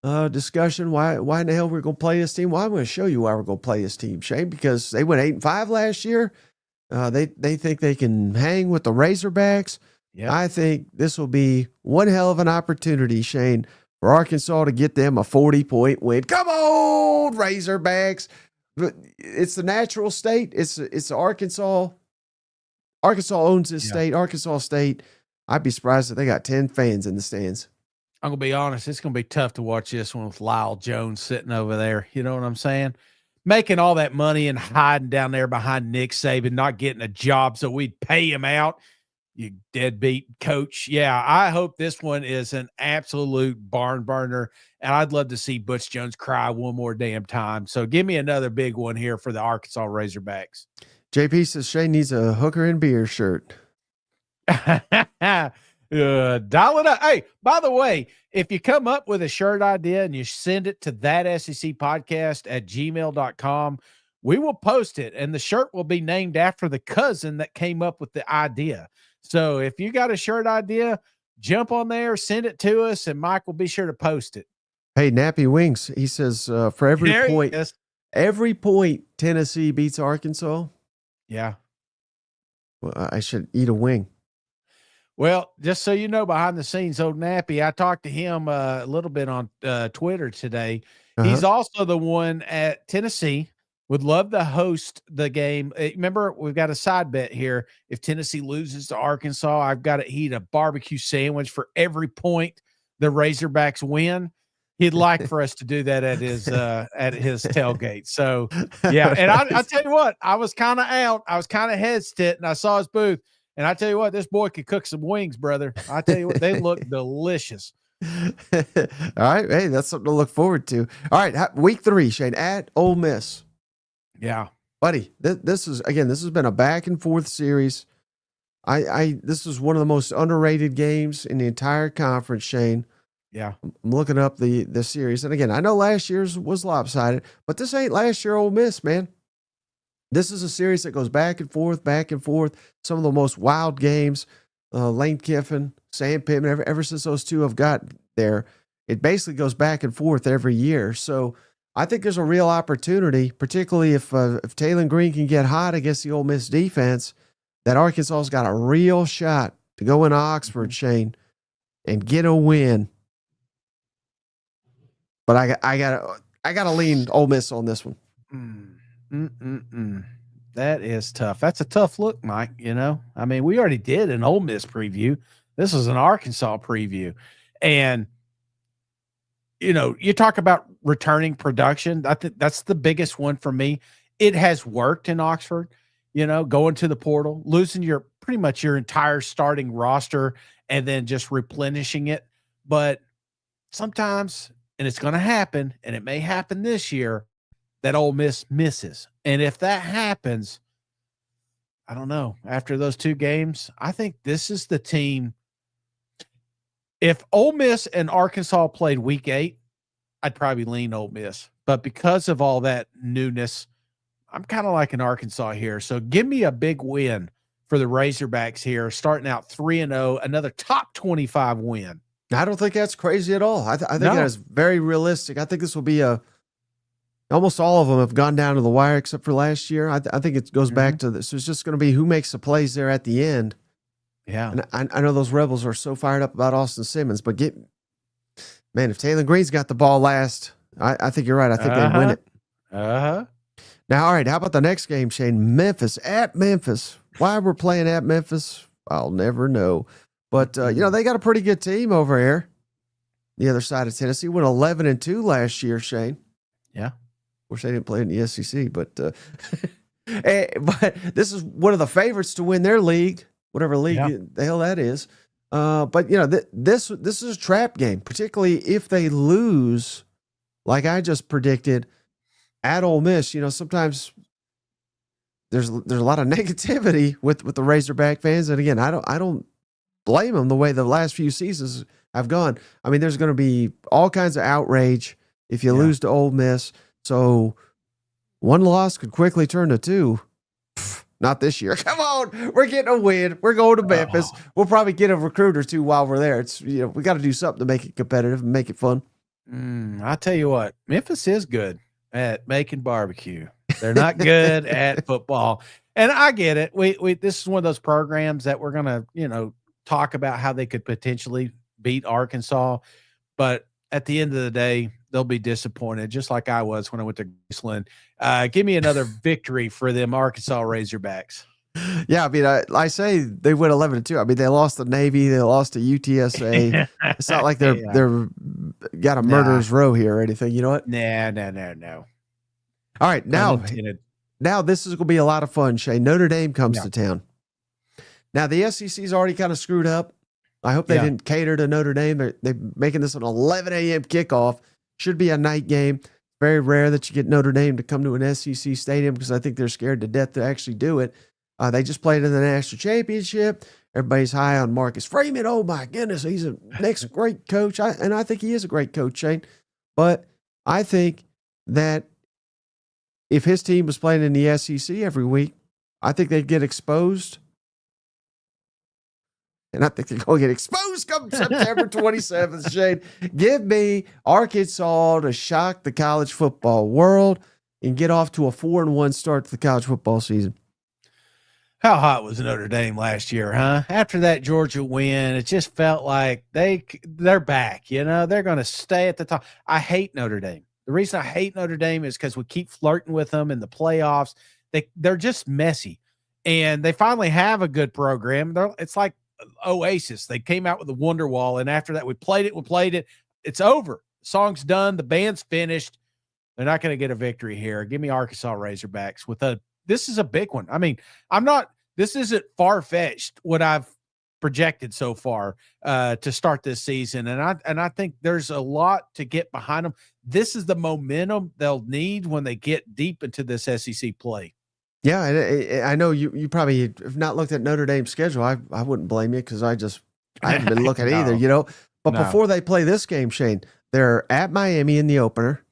discussion. Why in the hell we're going to play this team? Well, I'm going to show you why we're going to play this team, Shane, because they went 8-5 last year. They think they can hang with the Razorbacks. Yep. I think this will be one hell of an opportunity, Shane, for Arkansas to get them a 40-point win. Come on, Razorbacks. But it's the natural state. It's Arkansas. Arkansas owns this state. Arkansas State. I'd be surprised if they got 10 fans in the stands. I'm going to be honest. It's going to be tough to watch this one with Lyle Jones sitting over there. You know what I'm saying? Making all that money and hiding down there behind Nick Saban, not getting a job so we'd pay him out. You deadbeat coach. Yeah, I hope this one is an absolute barn burner, and I'd love to see Butch Jones cry one more damn time. So give me another big one here for the Arkansas Razorbacks. JP says Shane needs a hooker and beer shirt. Dial it up. Hey, by the way, if you come up with a shirt idea and you send it to thatsecpodcast@gmail.com, we will post it, and the shirt will be named after the cousin that came up with the idea. So if you got a shirt idea, jump on there, send it to us, and Mike will be sure to post it. Hey, Nappy Wings, he says for every point Tennessee beats Arkansas, yeah, well, I should eat a wing. Well, just so you know, behind the scenes, old Nappy, I talked to him a little bit on Twitter today. He's also the one at Tennessee. Would love to host the game. Remember, we've got a side bet here. If Tennessee loses to Arkansas, I've got to eat a barbecue sandwich for every point the Razorbacks win. He'd like for us to do that at his tailgate. So, yeah. And I tell you what, I was kind of out. I was kind of hesitant, and I saw his booth. And I tell you what, this boy could cook some wings, brother. I tell you what, they look delicious. All right. Hey, that's something to look forward to. All right. Week 3, Shane, at Ole Miss. Yeah, buddy. This has been a back and forth series. This is one of the most underrated games in the entire conference, Shane. Yeah. I'm looking up the series. And again, I know last year's was lopsided, but this ain't last year Ole Miss, man. This is a series that goes back and forth, back and forth. Some of the most wild games. Lane Kiffin, Sam Pittman, ever since those two have got there, it basically goes back and forth every year. So I think there's a real opportunity, particularly if Taylor Green can get hot against the Ole Miss defense, that Arkansas's got a real shot to go into Oxford, Shane, and get a win. But I gotta lean Ole Miss on this one. That is tough. That's a tough look, Mike. You know, I mean, we already did an Ole Miss preview. This is an Arkansas preview, and you know, you talk about returning production. I think that's the biggest one for me. It has worked in Oxford, you know, going to the portal, losing pretty much your entire starting roster and then just replenishing it. But sometimes, and it's going to happen, and it may happen this year, that Ole Miss misses. And if that happens, I don't know, after those 2 games, I think this is the team. If Ole Miss and Arkansas played week 8, I'd probably lean Ole Miss. But because of all that newness, I'm kind of like an Arkansas here. So give me a big win for the Razorbacks here, starting out 3-0, another top 25 win. I don't think that's crazy at all. I think that is very realistic. I think this will be almost all of them have gone down to the wire except for last year. I think it goes back to this. It's just going to be who makes the plays there at the end. Yeah. And I know those Rebels are so fired up about Austin Simmons, but if Taylor Green's got the ball last, I think you're right. I think they win it. Now, all right, how about the next game, Shane? Memphis at Memphis. Why we're playing at Memphis, I'll never know. But, they got a pretty good team over here. The other side of Tennessee went 11-2 last year, Shane. Yeah. Of course, they didn't play in the SEC, but but this is one of the favorites to win their league, whatever league the hell that is. But this is a trap game, particularly if they lose, like I just predicted, at Ole Miss. Sometimes there's a lot of negativity with the Razorback fans, and again, I don't blame them the way the last few seasons have gone. I mean, there's going to be all kinds of outrage if you lose to Ole Miss. So one loss could quickly turn to 2. Not this year. Come on. We're getting a win. We're going to Memphis. We'll probably get a recruit or 2 while we're there. It's, we got to do something to make it competitive and make it fun. I'll tell you what, Memphis is good at making barbecue. They're not good at football. And I get it. We this is one of those programs that we're going to, talk about how they could potentially beat Arkansas. But at the end of the day, they'll be disappointed, just like I was when I went to Graceland. Give me another victory for them Arkansas Razorbacks. Yeah, I mean, I say they win 11-2. I mean, they lost to Navy, they lost to UTSA. It's not like they're got a murderer's row here or anything. You know what? No. All right, now this is going to be a lot of fun, Shane. Notre Dame comes to town. Now, the SEC's already kind of screwed up. I hope they didn't cater to Notre Dame. They're making this an 11 a.m. kickoff. Should be a night game. Very rare that you get Notre Dame to come to an SEC stadium because I think they're scared to death to actually do it. They just played in the national championship. Everybody's high on Marcus Freeman. Oh, my goodness. He's a next great coach. And I think he is a great coach, Shane. But I think that if his team was playing in the SEC every week, I think they'd get exposed. And I think they're going to get exposed come September 27th, Shane. Give me Arkansas to shock the college football world and get off to a 4-1 start to the college football season. How hot was Notre Dame last year, huh? After that Georgia win, it just felt like they're back. They're going to stay at the top. I hate Notre Dame. The reason I hate Notre Dame is because we keep flirting with them in the playoffs. They're just messy, and they finally have a good program. It's like Oasis. They came out with the Wonderwall, and after that, we played it. It's over. The song's done. The band's finished. They're not going to get a victory here. Give me Arkansas Razorbacks this is a big one. I mean, this isn't far-fetched what I've projected so far to start this season. And I think there's a lot to get behind them. This is the momentum they'll need when they get deep into this SEC play. Yeah, I know you probably have not looked at Notre Dame's schedule. I wouldn't blame you because I haven't been looking either, But before they play this game, Shane, they're at Miami in the opener.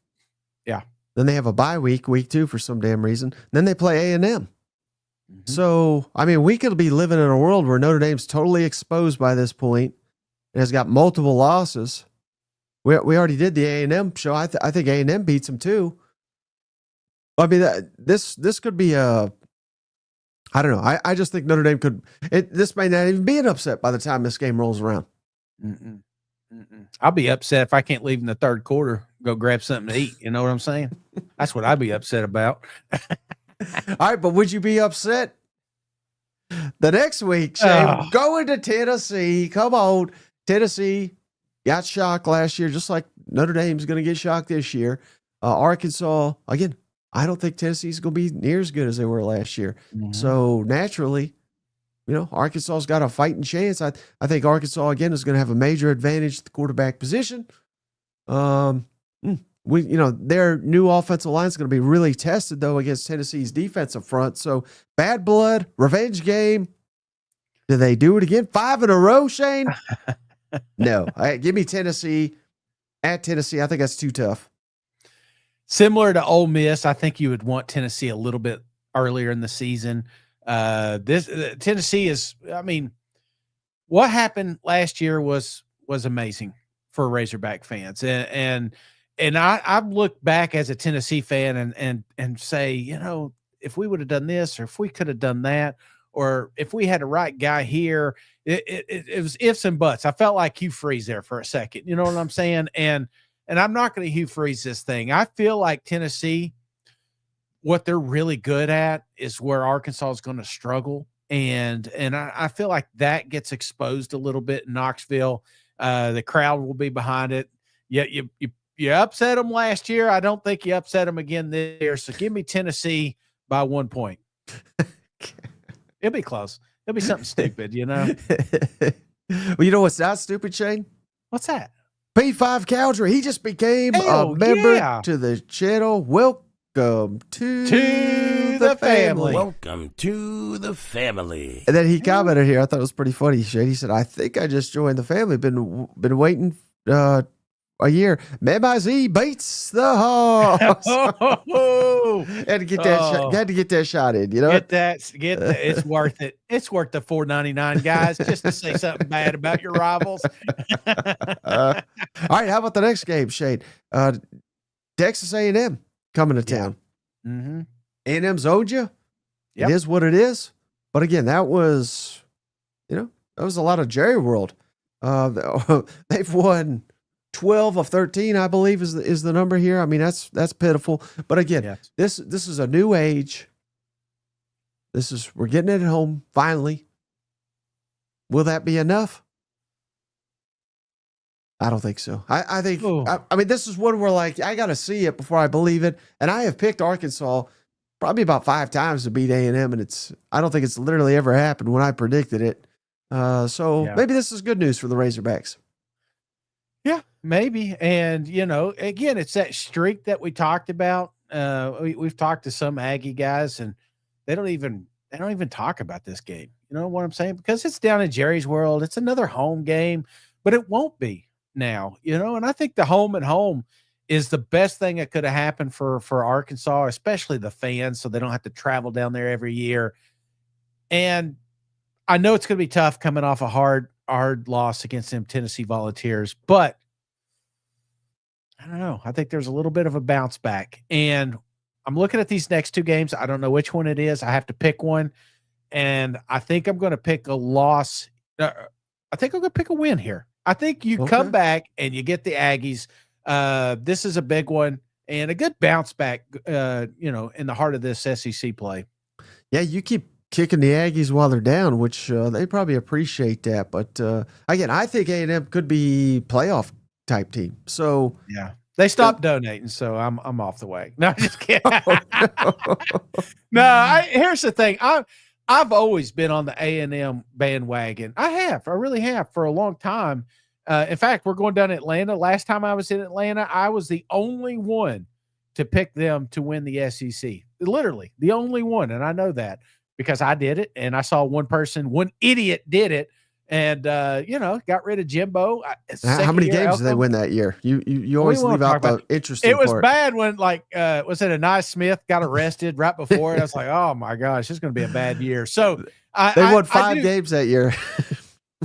Yeah. Then they have a bye week 2 for some damn reason. Then they play A&M. Mm-hmm. So, I mean, we could be living in a world where Notre Dame's totally exposed by this point. It has got multiple losses. We already did the A&M show. I think A&M beats them too. I mean, this could be I don't know. I just think Notre Dame this may not even be an upset by the time this game rolls around. Mm-mm. I'll be upset if I can't leave in the third quarter, go grab something to eat. You know what I'm saying? That's what I'd be upset about. All right, but would you be upset the next week, Shane? Going to Tennessee. Come on. Tennessee got shocked last year, just like Notre Dame's going to get shocked this year. Arkansas, again, I don't think Tennessee's going to be near as good as they were last year. Mm-hmm. So naturally, Arkansas's got a fighting chance. I think Arkansas, again, is going to have a major advantage at the quarterback position. Their new offensive line is going to be really tested, though, against Tennessee's defensive front. So, bad blood, revenge game. Do they do it again? 5 in a row, Shane? No. Give me Tennessee at Tennessee. I think that's too tough. Similar to Ole Miss, I think you would want Tennessee a little bit earlier in the season. Tennessee is, I mean, what happened last year was amazing for Razorback fans. And I look back as a Tennessee fan and say, if we would have done this, or if we could have done that, or if we had the right guy here, it was ifs and buts. I felt like Hugh Freeze there for a second. You know what I'm saying? And I'm not going to Hugh Freeze this thing. I feel like Tennessee, what they're really good at is where Arkansas is going to struggle. And I feel like that gets exposed a little bit in Knoxville. The crowd will be behind it. Yeah, you upset them last year. I don't think you upset them again this year. So give me Tennessee by 1 point. It'll be close. It'll be something stupid, Well, you know what's not stupid, Shane? What's that? P5 Cowdrey. He just became a member to the channel. Welcome to the family. Welcome to the family. And then he commented here. I thought it was pretty funny, Shane. He said, "I think I just joined the family. Been waiting a year. Mem-I-Z beats the horse." Had to get that. Had to get that shot in. Get that. It's worth it. It's worth the $4.99, guys, just to say something bad about your rivals. All right. How about the next game, Shane? Texas A&M coming to town. Mm-hmm. A&M's owed you. Yep. It is what it is. But again, that was a lot of Jerry World. They've won 12 of 13, I believe, is the number here. I mean, that's pitiful. But again, Yes. this is a new age. We're getting it at home finally. Will that be enough? I don't think so. I think, I mean, this is one where like, I got to see it before I believe it. And I have picked Arkansas probably about 5 times to beat A&M. And I don't think it's literally ever happened when I predicted it. So maybe this is good news for the Razorbacks. Yeah, maybe. And, again, it's that streak that we talked about. We've talked to some Aggie guys and they don't even talk about this game. You know what I'm saying? Because it's down in Jerry's World. It's another home game, but it won't be now, and I think the home and home is the best thing that could have happened for Arkansas, especially the fans, so they don't have to travel down there every year. And I know it's going to be tough coming off a hard loss against them Tennessee Volunteers, but I don't know. I think there's a little bit of a bounce back. And I'm looking at these next 2 games. I don't know which one it is. I have to pick one. And I think I'm going to pick a loss. I think I'm going to pick a win here. I think you come back and you get the Aggies. This is a big one and a good bounce back, in the heart of this SEC play. Yeah, you keep kicking the Aggies while they're down, which they probably appreciate that. But again, I think A&M could be playoff type team. So yeah, they stopped donating, so I'm off the way. No, just kidding. Here's the thing. I've always been on the A&M bandwagon. I really have for a long time. In fact, we're going down to Atlanta. Last time I was in Atlanta, I was the only one to pick them to win the SEC. Literally the only one. And I know that because I did it. And I saw one idiot did it. And, got rid of Jimbo. How many games did they win that year? You always leave out the interesting part. It was bad when, was it Anais Smith got arrested right before it? I was like, oh, my gosh, it's going to be a bad year. So they won 5 games that year.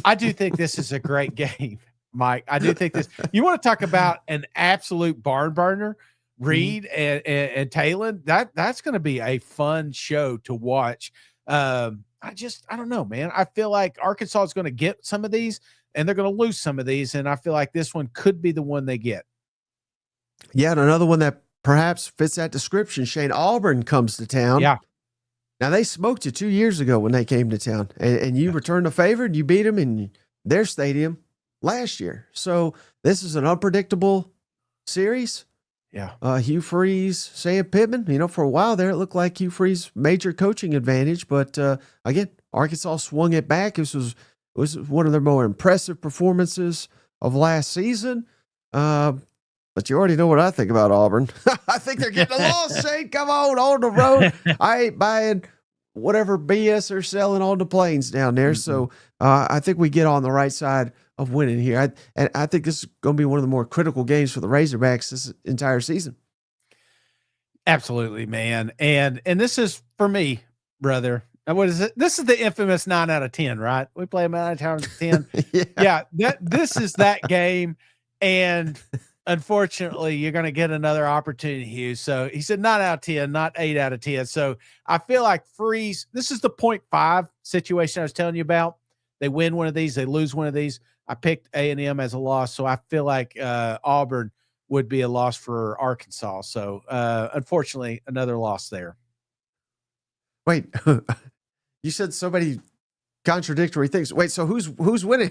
I do think this is a great game, Mike. I do think this. You want to talk about an absolute barn burner, Reed and Talon? That's going to be a fun show to watch. I don't know, man. I feel like Arkansas is going to get some of these and they're going to lose some of these. And I feel like this one could be the one they get. Yeah. And another one that perhaps fits that description, Shane, Auburn comes to town. Yeah. Now they smoked you 2 years ago when they came to town and you returned the favor and you beat them in their stadium last year. So this is an unpredictable series. Yeah. Hugh Freeze, Sam Pittman, for a while there, it looked like Hugh Freeze major coaching advantage, but again, Arkansas swung it back. It was one of their more impressive performances of last season. But you already know what I think about Auburn. I think they're getting a loss, Shane. Come on the road. I ain't buying whatever BS they're selling on the planes down there. Mm-hmm. So I think we get on the right side of winning here. I think this is going to be one of the more critical games for the Razorbacks this entire season. Absolutely, man. And this is for me, brother. What is it? This is the infamous 9 out of 10, right? We play them out of 10. Yeah. This is that game. And unfortunately, you're going to get another opportunity, Hugh. So he said 9 out of 10, not 8 out of 10. So I feel like Freeze, this is the 0.5 situation I was telling you about. They win one of these, they lose one of these. I picked A&M as a loss, so I feel like Auburn would be a loss for Arkansas. So, unfortunately, another loss there. Wait, you said so many contradictory things. Wait, so who's winning?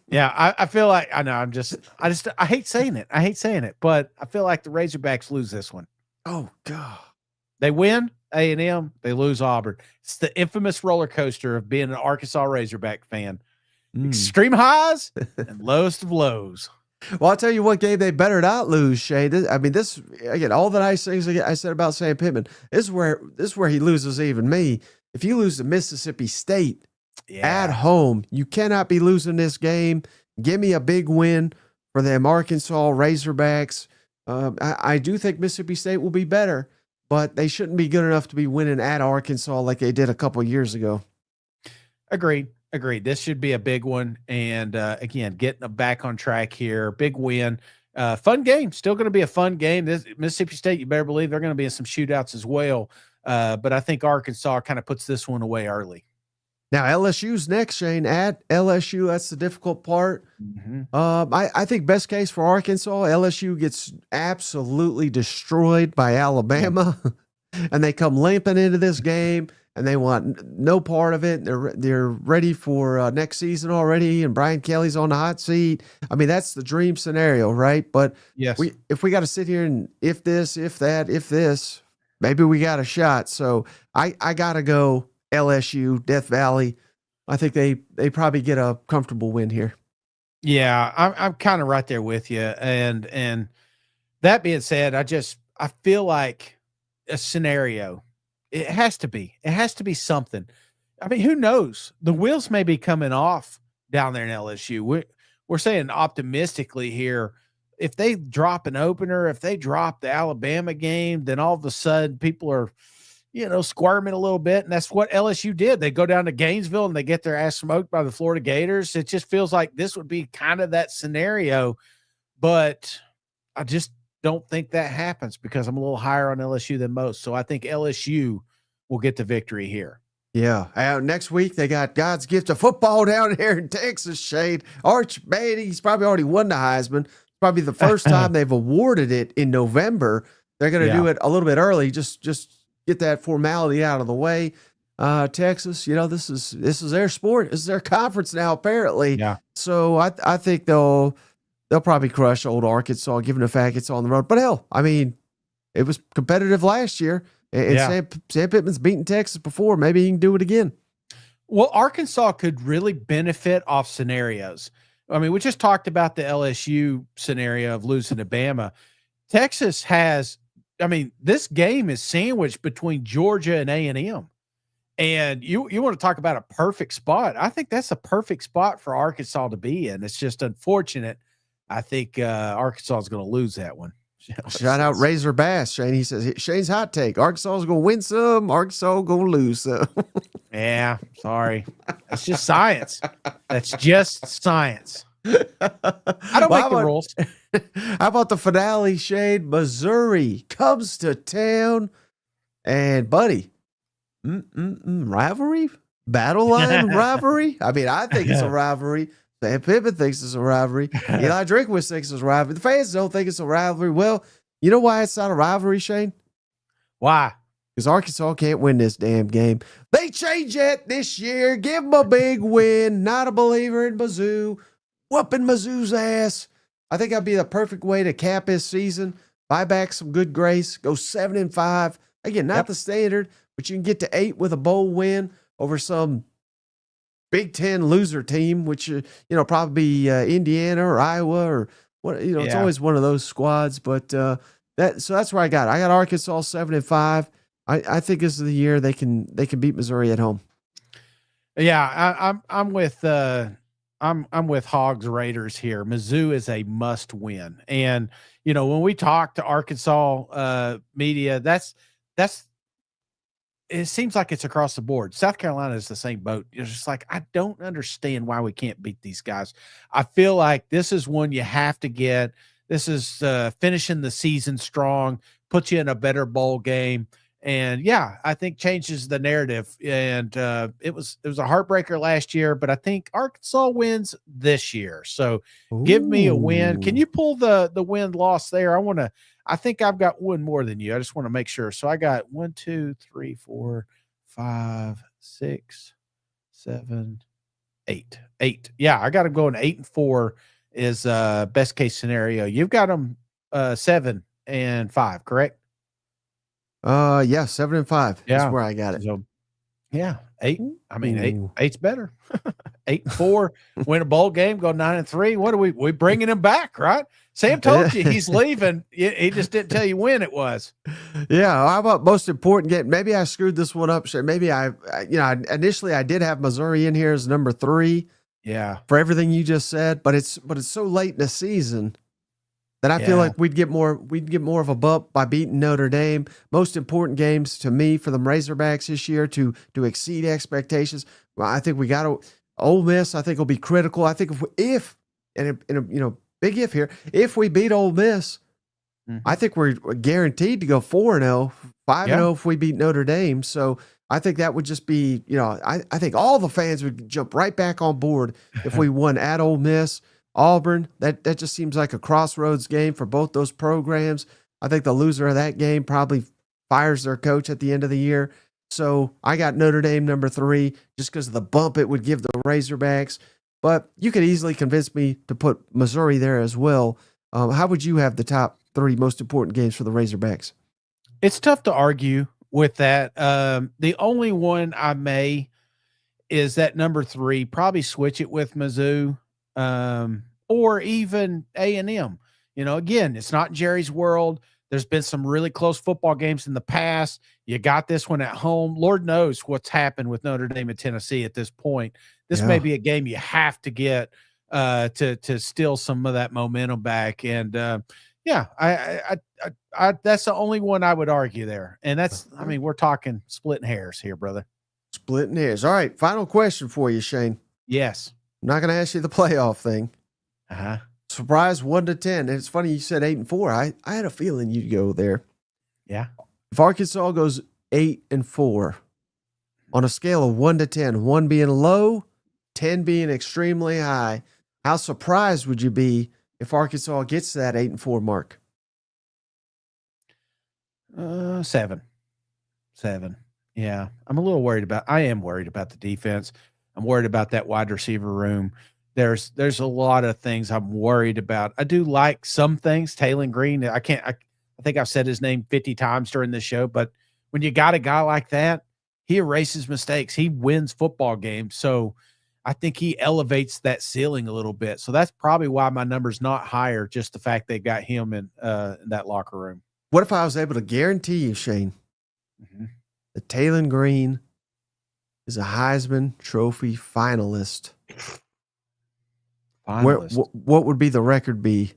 Yeah, I feel like I know. I hate saying it, but I feel like the Razorbacks lose this one. Oh God, they win A&M, they lose Auburn. It's the infamous roller coaster of being an Arkansas Razorback fan. Extreme highs and lowest of lows. Well, I'll tell you what game they better not lose, Shay. This again, all the nice things I said about Sam Pittman. This is where he loses even me. If you lose to Mississippi State at home, you cannot be losing this game. Give me a big win for them Arkansas Razorbacks. I do think Mississippi State will be better, but they shouldn't be good enough to be winning at Arkansas like they did a couple of years ago. Agreed. This should be a big one. And again, getting them back on track here. Big win. Fun game. Still going to be a fun game. This Mississippi State, you better believe they're going to be in some shootouts as well. But I think Arkansas kind of puts this one away early. Now LSU's next, Shane, at LSU. That's the difficult part. Mm-hmm. I think best case for Arkansas, LSU gets absolutely destroyed by Alabama, and they come limping into this game, and they want no part of it. They're ready for next season already, and Brian Kelly's on the hot seat. I mean, that's the dream scenario, right? But yes, if we got to sit here and if this, if that, if this, maybe we got a shot. So I gotta go LSU, Death Valley. I think they probably get a comfortable win here. Yeah, I'm kind of right there with you. And that being said, I feel like a scenario. It has to be something. I mean, who knows? The wheels may be coming off down there in LSU. We're saying optimistically here. If they drop an opener, if they drop the Alabama game, then all of a sudden people are, squirming a little bit. And that's what LSU did. They go down to Gainesville and they get their ass smoked by the Florida Gators. It just feels like this would be kind of that scenario, but I just don't think that happens because I'm a little higher on LSU than most. So I think LSU will get the victory here. Yeah. Next week, they got God's gift of football down here in Texas, Shade. Arch Beatty, he's probably already won the Heisman. Probably the first time they've awarded it in November. They're going to do it a little bit early, just get that formality out of the way. Texas, this is their sport. This is their conference now, apparently. Yeah. So I think they'll probably crush old Arkansas, given the fact it's on the road. But hell, I mean, it was competitive last year. And Sam Pittman's beaten Texas before. Maybe he can do it again. Well, Arkansas could really benefit off scenarios. I mean, we just talked about the LSU scenario of losing to Bama. Texas has, this game is sandwiched between Georgia and A&M. And you want to talk about a perfect spot. I think that's a perfect spot for Arkansas to be in. It's just unfortunate. I think Arkansas is going to lose that one. Shout out Razor Bass, Shane. He says, Shane's hot take. Arkansas is going to win some. Arkansas going to lose some. Yeah, sorry. That's just science. That's just science. I don't make the rules. How about the finale, Shane? Missouri comes to town. And, buddy, rivalry? Battle line rivalry? I mean, I think it's a rivalry. Sam Pittman thinks it's a rivalry. Eli Drinkwitz thinks it's a rivalry. The fans don't think it's a rivalry. Well, you know why it's not a rivalry, Shane? Why? Because Arkansas can't win this damn game. They change that this year. Give them a big win. Not a believer in Mizzou. Whooping Mizzou's ass. I think that'd be the perfect way to cap his season. Buy back some good grace. Go 7-5. Again, not the standard, but you can get to 8 with a bowl win over some Big Ten loser team, which probably be Indiana or Iowa or what. It's always one of those squads. But that's where I got it. I got Arkansas 7-5. I think this is the year they can beat Missouri at home. Yeah, I'm with Hogs Raiders here. Mizzou is a must win, and when we talk to Arkansas media, that's. It seems like it's across the board. South Carolina is the same boat. It's just like, I don't understand why we can't beat these guys. I feel like this is one you have to get. This is finishing the season strong, puts you in a better bowl game. And I think changes the narrative. And it was a heartbreaker last year, but I think Arkansas wins this year. So give me a win. Can you pull the win-loss there? I think I've got one more than you. I just want to make sure. So I got 1, 2, 3, 4, 5, 6, 7, 8. 8. Yeah, I got them going 8-4 is best case scenario. You've got them 7-5, correct? 7-5. Yeah. That's where I got it. So, 8. I mean, 8's better. 8-4, win a bowl game, go 9-3. What are we bringing him back, right? Sam told you he's leaving. He just didn't tell you when it was. Yeah. How about most important game? Maybe I screwed this one up. Maybe initially I did have Missouri in here as number 3. Yeah. For everything you just said, but it's so late in the season that I feel like we'd get more of a bump by beating Notre Dame. Most important games to me for the Razorbacks this year to exceed expectations. Well, I think we got to Ole Miss. I think will be critical. I think if big if here, if we beat Ole Miss, I think we're guaranteed to go 4-0 5-0 if we beat Notre Dame. So I think that would just be, I think all the fans would jump right back on board if we won at Ole Miss, Auburn. That just seems like a crossroads game for both those programs. I think the loser of that game probably fires their coach at the end of the year. So I got Notre Dame number 3 just because of the bump it would give the Razorbacks. But you could easily convince me to put Missouri there as well. How would you have the top 3 most important games for the Razorbacks? It's tough to argue with that. The only one I may is that number 3, probably switch it with Mizzou, or even A&M. Again, it's not Jerry's world. There's been some really close football games in the past. You got this one at home. Lord knows what's happened with Notre Dame and Tennessee at this point. This may be a game you have to get to steal some of that momentum back. And I that's the only one I would argue there. And that's, we're talking splitting hairs here, brother. Splitting hairs. All right. Final question for you, Shane. Yes. I'm not going to ask you the playoff thing. Uh-huh. Surprise 1-10. And it's funny you said 8-4. I had a feeling you'd go there. Yeah. If Arkansas goes 8-4 on a scale of 1 to 10, 1 being low, 10 being extremely high, how surprised would you be if Arkansas gets to that 8-4 mark? 7. Yeah. I am worried about the defense. I'm worried about that wide receiver room. There's a lot of things I'm worried about. I do like some things. Taylor Green, I think I've said his name 50 times during this show, but when you got a guy like that, he erases mistakes. He wins football games. So I think he elevates that ceiling a little bit. So that's probably why my number's not higher, just the fact they got him in that locker room. What if I was able to guarantee you, Shane, that Taylor Green is a Heisman Trophy finalist? What would be the record be?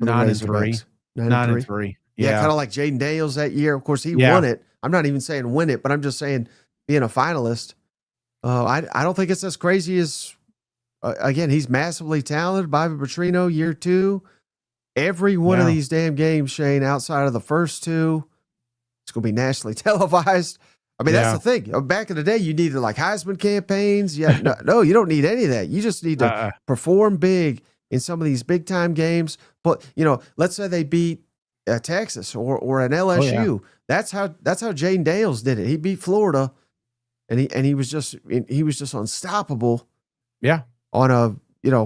9-3. 9-3. Yeah, kind of like Jaden Daniels that year. Of course, he won it. I'm not even saying win it, but I'm just saying being a finalist. I don't think it's as crazy as, again, he's massively talented. Bobby Petrino, year 2. Every one of these damn games, Shane, outside of the first 2, it's going to be nationally televised. That's the thing. Back in the day, you needed like Heisman campaigns. Yeah, no, you don't need any of that. You just need to perform big in some of these big time games. But let's say they beat Texas or an LSU. Oh, yeah. That's how Jaden Daniels did it. He beat Florida, and he was just unstoppable. Yeah, on a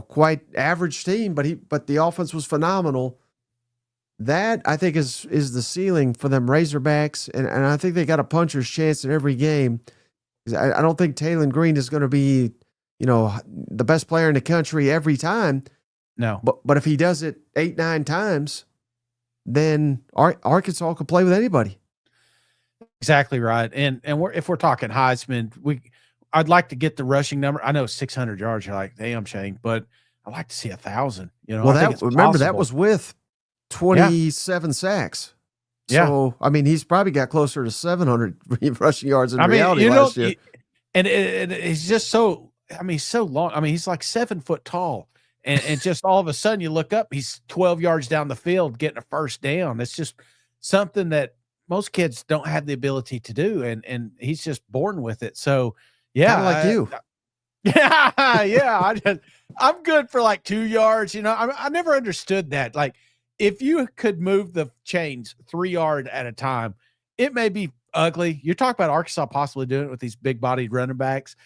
quite average team, but the offense was phenomenal. That, I think, is the ceiling for them Razorbacks, and I think they got a puncher's chance in every game. I don't think Taylor Green is going to be, the best player in the country every time. No. But if he does it 8-9 times, then Arkansas could play with anybody. Exactly right. And if we're talking Heisman, I'd like to get the rushing number. I know 600 yards. You're like, damn, Shane, but I'd like to see 1,000. Well, remember that was with 27 sacks. So, he's probably got closer to 700 rushing yards in reality last year. And he's just so, he's so long. He's like 7 foot tall. And just all of a sudden you look up, he's 12 yards down the field getting a first down. It's just something that most kids don't have the ability to do. And he's just born with it. So, yeah. Kind of like you. Yeah. I'm good for like 2 yards. I never understood that. Like, if you could move the chains 3 yards at a time, it may be ugly. You're talking about Arkansas possibly doing it with these big-bodied running backs.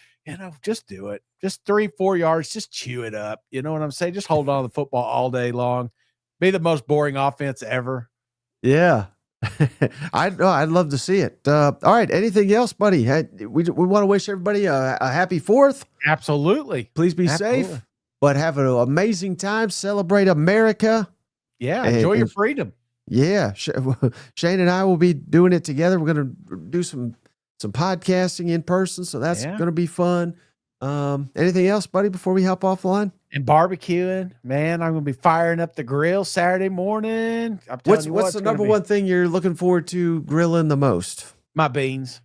Just do it. Just 3-4 yards. Just chew it up. You know what I'm saying? Just hold on to the football all day long. Be the most boring offense ever. Yeah. I'd love to see it. All right. Anything else, buddy? We want to wish everybody a happy 4th. Absolutely. Please be safe, but have an amazing time. Celebrate America. Yeah, enjoy your freedom. Yeah, Shane and I will be doing it together. We're going to do some podcasting in person, so that's going to be fun. Anything else, buddy, before we hop off the line? And barbecuing, man, I'm going to be firing up the grill Saturday morning. What's the number one thing you're looking forward to grilling the most? My beans.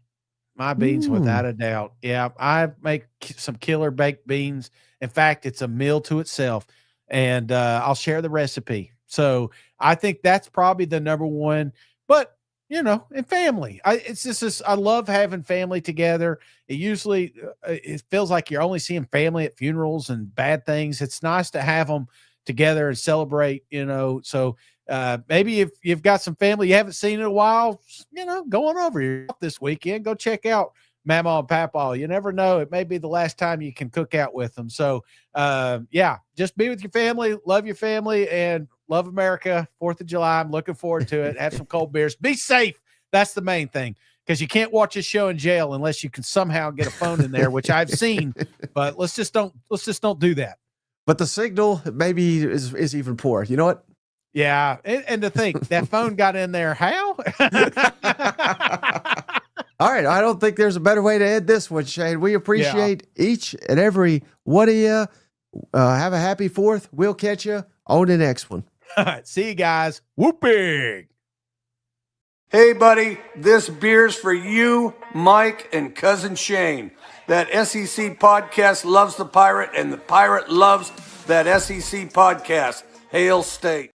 Without a doubt. Yeah, I make some killer baked beans. In fact, it's a meal to itself, and I'll share the recipe. So I think that's probably the number one. But and family. It's just this, I love having family together. It usually, it feels like you're only seeing family at funerals and bad things. It's nice to have them together and celebrate, so maybe if you've got some family you haven't seen in a while, going over here this weekend, go check out Mama and Papa. You never know. It may be the last time you can cook out with them. So, just be with your family, love your family, and love America. 4th of July. I'm looking forward to it. Have some cold beers. Be safe. That's the main thing, because you can't watch this show in jail unless you can somehow get a phone in there, which I've seen, but let's just don't do that. But the signal maybe is even poor. You know what? Yeah. And to think that phone got in there. How? All right. I don't think there's a better way to end this one, Shane. We appreciate each and every one of you. Have a happy 4th. We'll catch you on the next one. All right. See you guys. Whooping. Hey, buddy, this beer's for you, Mike, and Cousin Shane. That SEC podcast loves the Pirate, and the Pirate loves that SEC podcast. Hail State.